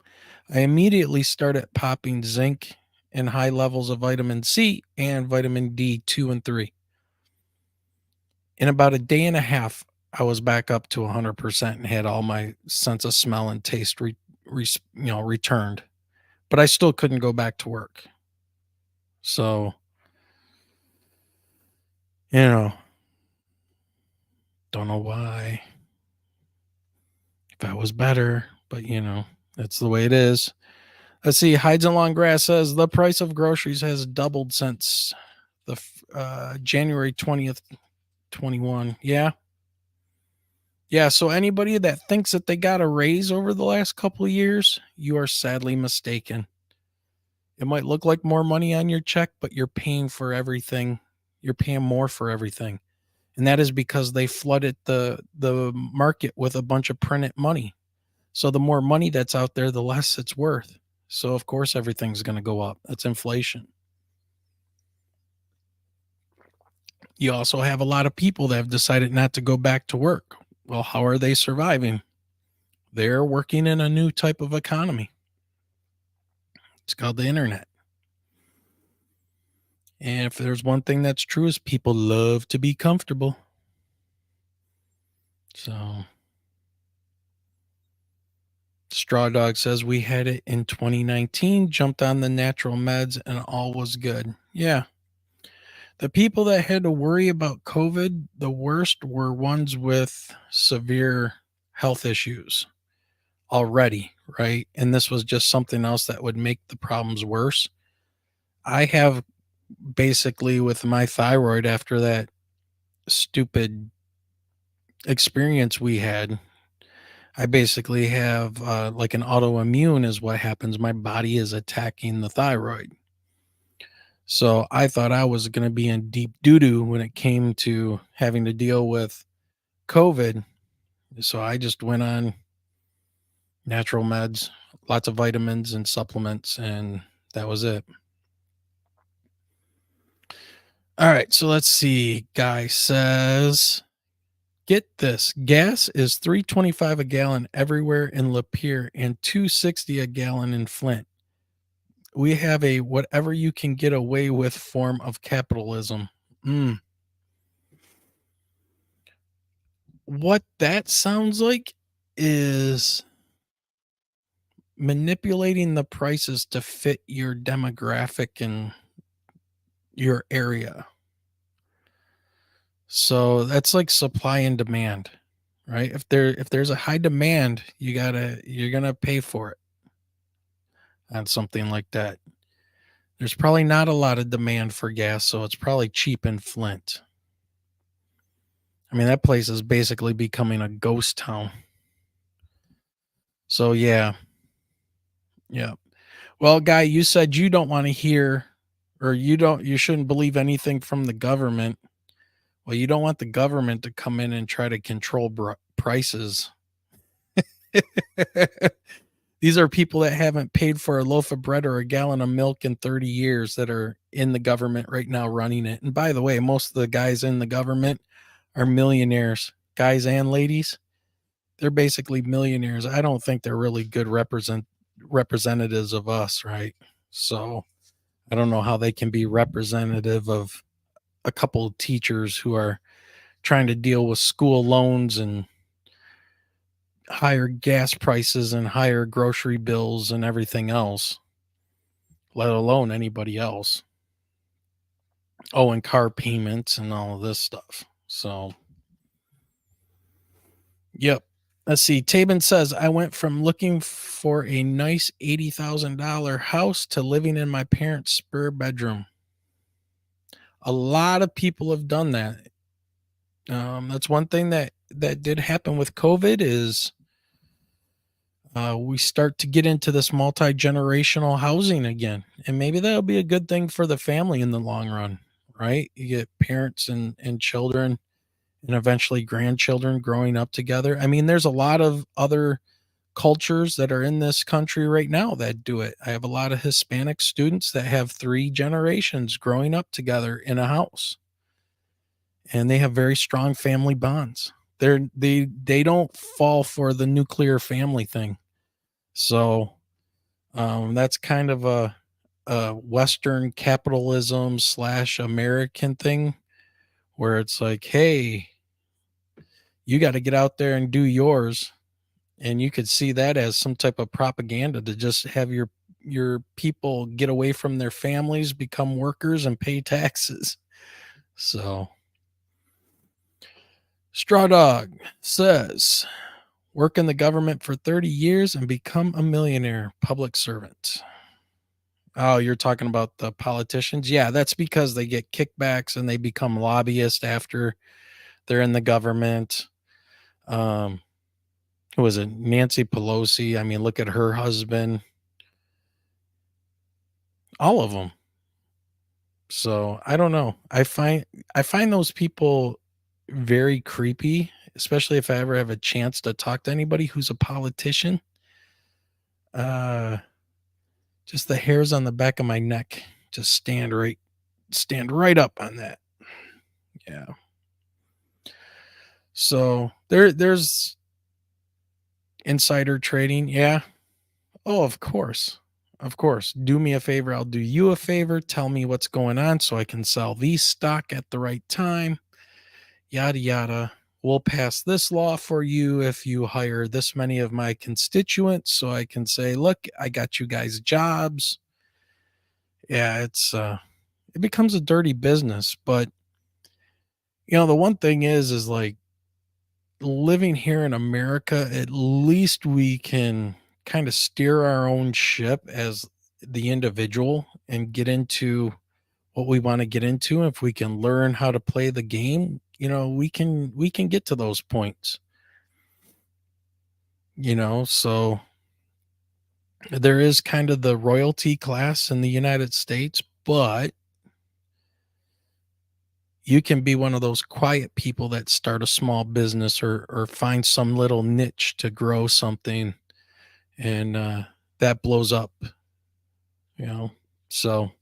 I immediately started popping zinc and high levels of vitamin C and vitamin D2 and 3. In about a day and a half, I was back up to 100% and had all my sense of smell and taste returned. But I still couldn't go back to work. So, don't know why. If I was better, but that's the way it is. Let's see. Hides and Long Grass says the price of groceries has doubled since the January 20th, 21. Yeah. Yeah. So anybody that thinks that they got a raise over the last couple of years, you are sadly mistaken. It might look like more money on your check, but you're paying for everything. You're paying more for everything. And that is because they flooded the market with a bunch of printed money. So the more money that's out there, the less it's worth. So of course everything's going to go up. That's inflation. You also have a lot of people that have decided not to go back to work. Well, how are they surviving? They're working in a new type of economy. It's called the internet. And if there's one thing that's true is people love to be comfortable. So Straw Dog says we had it in 2019, jumped on the natural meds, and all was good. Yeah. The people that had to worry about COVID the worst were ones with severe health issues already, right? And this was just something else that would make the problems worse. I have basically with my thyroid after that stupid experience we had, I basically have like an autoimmune is what happens. My body is attacking the thyroid. So I thought I was going to be in deep doo-doo when it came to having to deal with COVID. So I just went on natural meds, lots of vitamins and supplements, and that was it. All right, so let's see. Guy says, get this. Gas is $3.25 a gallon everywhere in Lapeer and $2.60 a gallon in Flint. We have a whatever you can get away with form of capitalism. What that sounds like is manipulating the prices to fit your demographic and your area. So that's like supply and demand, right? If there's a high demand, you're gonna pay for it on something like that. There's probably not a lot of demand for gas, so it's probably cheap in Flint. I mean, that place is basically becoming a ghost town. So yeah. Well, Guy, you said you don't want to hear, or you shouldn't believe anything from the government. Well, you don't want the government to come in and try to control prices. These are people that haven't paid for a loaf of bread or a gallon of milk in 30 years that are in the government right now running it. And by the way, most of the guys in the government are millionaires, guys and ladies. They're basically millionaires. I don't think they're really good representatives of us, right? So I don't know how they can be representative of a couple of teachers who are trying to deal with school loans and higher gas prices and higher grocery bills and everything else, let alone anybody else. Oh, and car payments and all of this stuff. So, yep. Let's see. Tabin says, I went from looking for a nice $80,000 house to living in my parents' spare bedroom. A lot of people have done that. That's one thing that did happen with COVID is we start to get into this multi-generational housing again. And maybe that'll be a good thing for the family in the long run, right? You get parents and children and eventually grandchildren growing up together. I mean, there's a lot of other cultures that are in this country right now that do it. I have a lot of Hispanic students that have 3 generations growing up together in a house. And they have very strong family bonds. They don't fall for the nuclear family thing. So that's kind of a Western capitalism / American thing where it's like, hey, you got to get out there and do yours. And you could see that as some type of propaganda to just have your people get away from their families, become workers, and pay taxes. So Straw Dog says, work in the government for 30 years and become a millionaire public servant. Oh, you're talking about the politicians? Yeah, that's because they get kickbacks and they become lobbyists after they're in the government. Who was it? Nancy Pelosi. I mean, look at her husband. All of them. So I don't know. I find those people very creepy, especially if I ever have a chance to talk to anybody who's a politician. Just the hairs on the back of my neck just stand right up on that. Yeah. So there's insider trading. Yeah. Oh, of course. Of course. Do me a favor. I'll do you a favor. Tell me what's going on so I can sell these stock at the right time. Yada, yada. We'll pass this law for you if you hire this many of my constituents so I can say, look, I got you guys jobs. Yeah, it becomes a dirty business. But, the one thing is like living here in America, at least we can kind of steer our own ship as the individual and get into what we want to get into. If we can learn how to play the game, we can get to those points. So there is kind of the royalty class in the United States, but you can be one of those quiet people that start a small business or find some little niche to grow something, and that blows up, So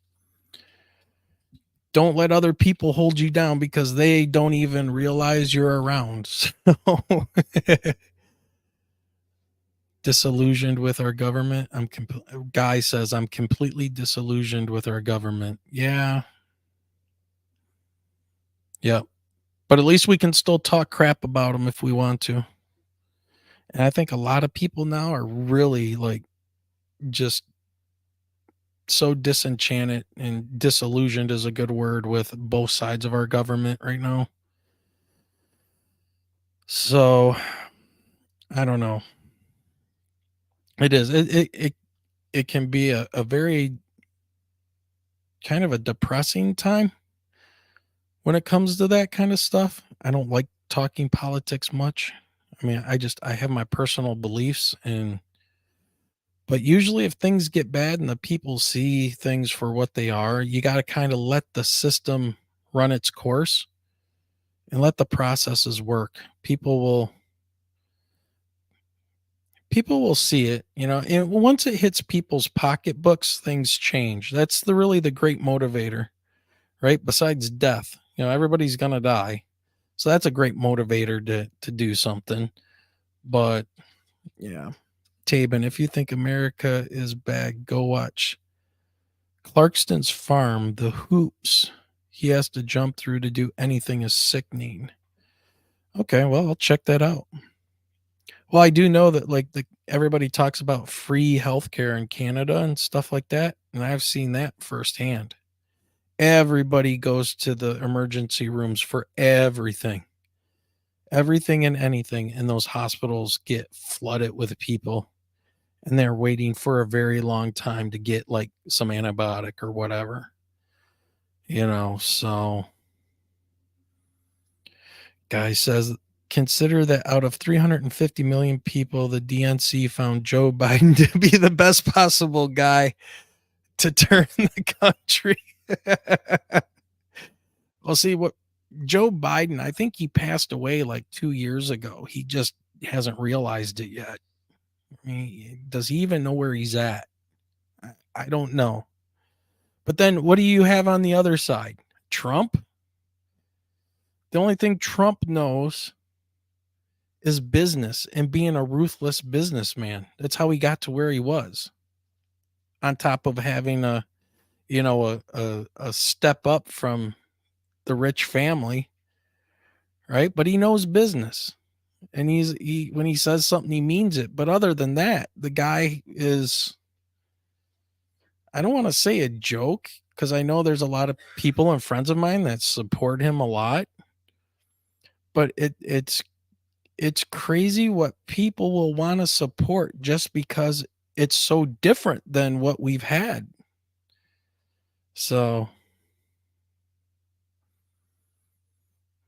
don't let other people hold you down because they don't even realize you're around. So disillusioned with our government. Guy says I'm completely disillusioned with our government. Yeah. Yep. But at least we can still talk crap about them if we want to. And I think a lot of people now are really like just so disenchanted, and disillusioned is a good word, with both sides of our government right now. So I don't know. It is. It can be a very kind of a depressing time when it comes to that kind of stuff. I don't like talking politics much. I mean, I have my personal beliefs, but usually if things get bad and the people see things for what they are, you got to kind of let the system run its course and let the processes work. People will see it, and once it hits people's pocketbooks, things change. That's really the great motivator, right? Besides death, everybody's going to die. So that's a great motivator to do something. But yeah, Tabin, if you think America is bad, go watch Clarkston's Farm. The hoops he has to jump through to do anything is sickening. Okay, well, I'll check that out. Well, I do know that everybody talks about free healthcare in Canada and stuff like that, and I've seen that firsthand. Everybody goes to the emergency rooms for everything. Everything and anything, and those hospitals get flooded with people, and they're waiting for a very long time to get like some antibiotic or whatever. So guy says, consider that out of 350 million people, the DNC found Joe Biden to be the best possible guy to turn the country. Well, see what Joe Biden, I think he passed away like 2 years ago. He just hasn't realized it yet. I mean, does he even know where he's at? I don't know. But then what do you have on the other side? Trump? The only thing Trump knows is business and being a ruthless businessman. That's how he got to where he was. On top of having a step up from the rich family, right? But he knows business, and he when he says something, he means it. But other than that, the guy is, I don't want to say a joke, because I know there's a lot of people and friends of mine that support him a lot, but it's crazy what people will want to support just because it's so different than what we've had. So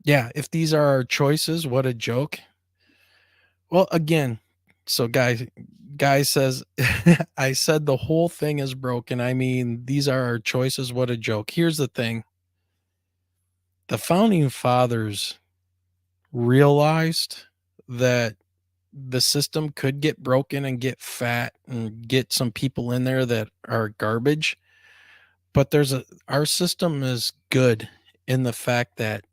yeah, if these are our choices, what a joke. Well, again, so guy says, I said the whole thing is broken. I mean, these are our choices. What a joke. Here's the thing. The founding fathers realized that the system could get broken and get fat and get some people in there that are garbage. But our system is good in the fact that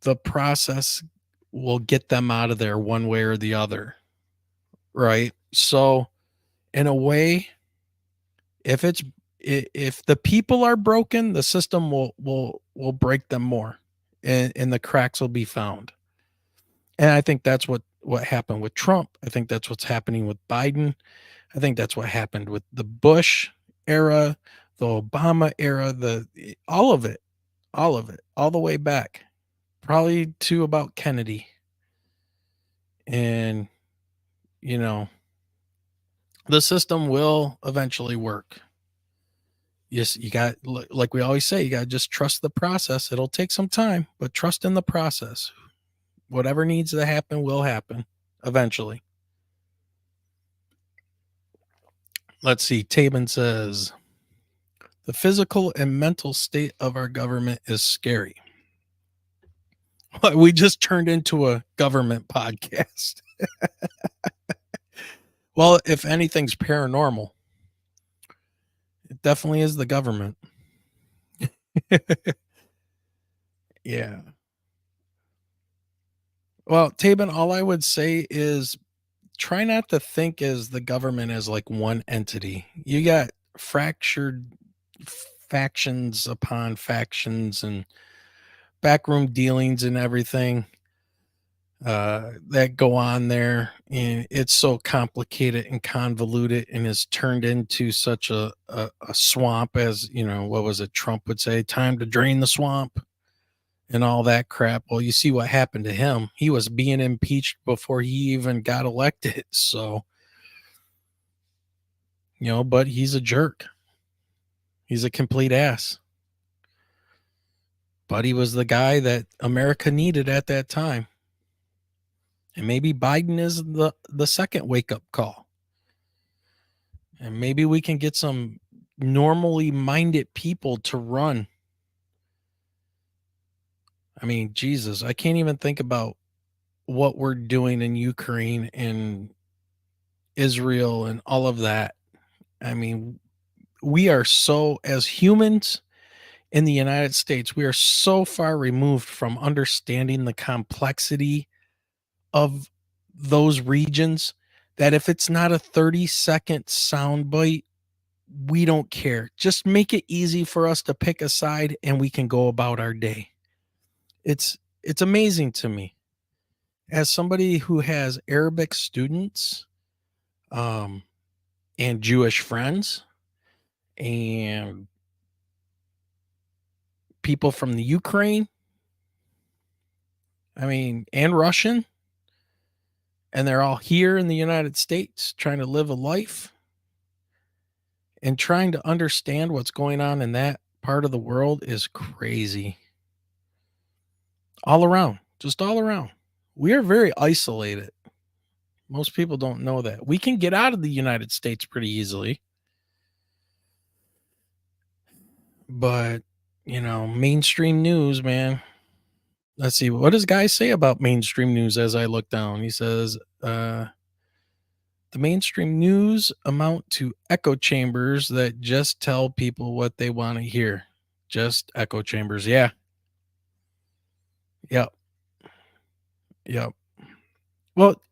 the process will get them out of there one way or the other. Right. So in a way, if the people are broken, the system will break them more, and the cracks will be found. And I think that's what happened with Trump. I think that's what's happening with Biden. I think that's what happened with the Bush era, the Obama era, all of it, all the way back, probably to about Kennedy. And, the system will eventually work. Yes, you got, like we always say, you got to just trust the process. It'll take some time, but trust in the process. Whatever needs to happen will happen eventually. Let's see. Tabin says, the physical and mental state of our government is scary. We just turned into a government podcast. Well, if anything's paranormal, it definitely is the government. Yeah. Well, Tabin, all I would say is try not to think as the government as like one entity. You got fractured factions upon factions and backroom dealings and everything that go on there, and it's so complicated and convoluted and is turned into such a swamp, as you know, what was it Trump would say, time to drain the swamp and all that crap. Well, you see what happened to him. He was being impeached before he even got elected. So, you know, but he's a jerk. He's a complete ass. But he was the guy that America needed at that time. And maybe Biden is the second wake-up call. And maybe we can get some normally minded people to run. I mean, Jesus, I can't even think about what we're doing in Ukraine and Israel and all of that. I mean, we are so, as humans in the United States, we are so far removed from understanding the complexity of those regions that if it's not a 30-second soundbite, we don't care. Just make it easy for us to pick a side and we can go about our day. It's amazing to me. As somebody who has Arabic students and Jewish friends and people from the Ukraine, I mean, and Russian, and they're all here in the United States trying to live a life and trying to understand what's going on in that part of the world is crazy. All around, just all around. We are very isolated. Most people don't know that. We can get out of the United States pretty easily. But, you know, mainstream news, man. Let's see. What does Guy say about mainstream news as I look down? He says, the mainstream news amount to echo chambers that just tell people what they want to hear. Just echo chambers. Yeah. Yep. Well,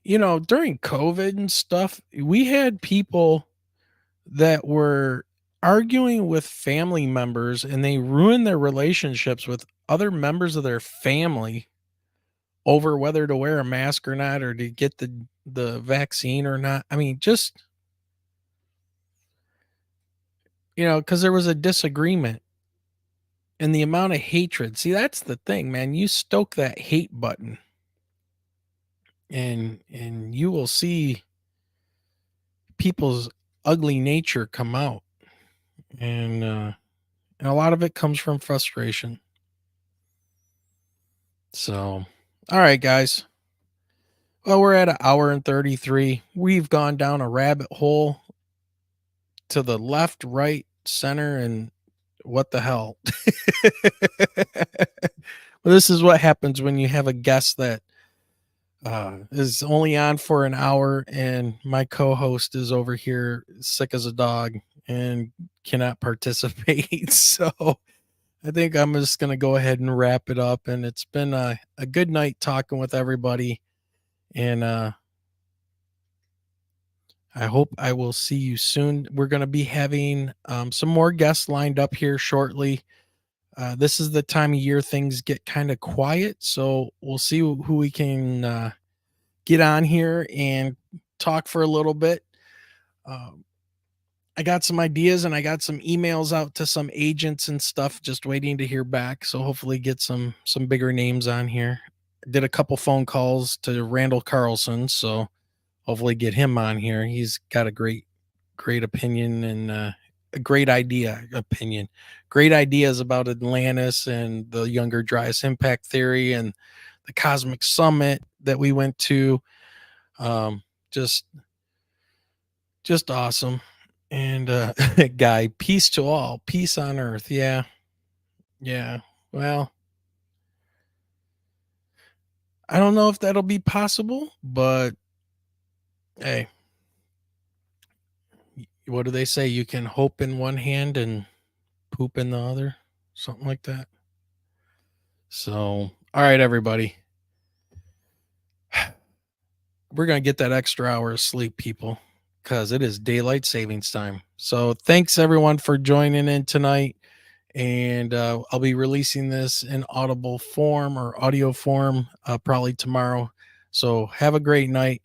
you know, during COVID and stuff, we had people that were arguing with family members and they ruined their relationships with other members of their family over whether to wear a mask or not, or to get the vaccine or not. I mean, just, you know, because there was a disagreement and the amount of hatred. See, that's the thing, man. You stoke that hate button and you will see people's ugly nature come out. And a lot of it comes from frustration. So, all right, guys. Well, we're at 1:33. We've gone down a rabbit hole to the left, right, center, and what the hell. Well, this is what happens when you have a guest that is only on for an hour and my co-host is over here sick as a dog and cannot participate. So I think I'm just going to go ahead and wrap it up. And it's been a good night talking with everybody. And I hope I will see you soon. We're going to be having some more guests lined up here shortly. This is the time of year things get kind of quiet. So we'll see who we can get on here and talk for a little bit. I got some ideas and I got some emails out to some agents and stuff, just waiting to hear back. So hopefully get some bigger names on here. I did a couple phone calls to Randall Carlson. So hopefully get him on here. He's got a great opinion and a great great ideas about Atlantis and the Younger Dryas impact theory and the cosmic summit that we went to. Just Just awesome. And Guy, peace to all, peace on earth. Yeah. Well, I don't know if that'll be possible, but hey, what do they say? You can hope in one hand and poop in the other, something like that. So, all right, everybody. We're going to get that extra hour of sleep, people, because it is daylight savings time. So thanks, everyone, for joining in tonight. And I'll be releasing this in audible form or audio form probably tomorrow. So have a great night.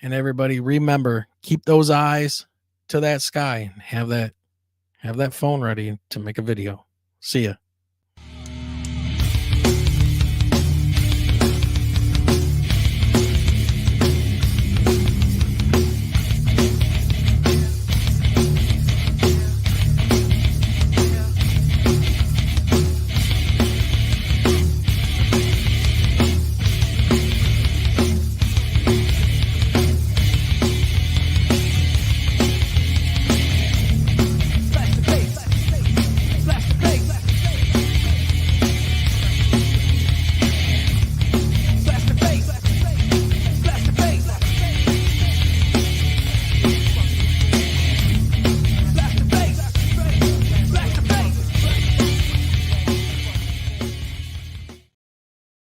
And everybody, remember, keep those eyes to that sky and have that phone ready to make a video. See ya.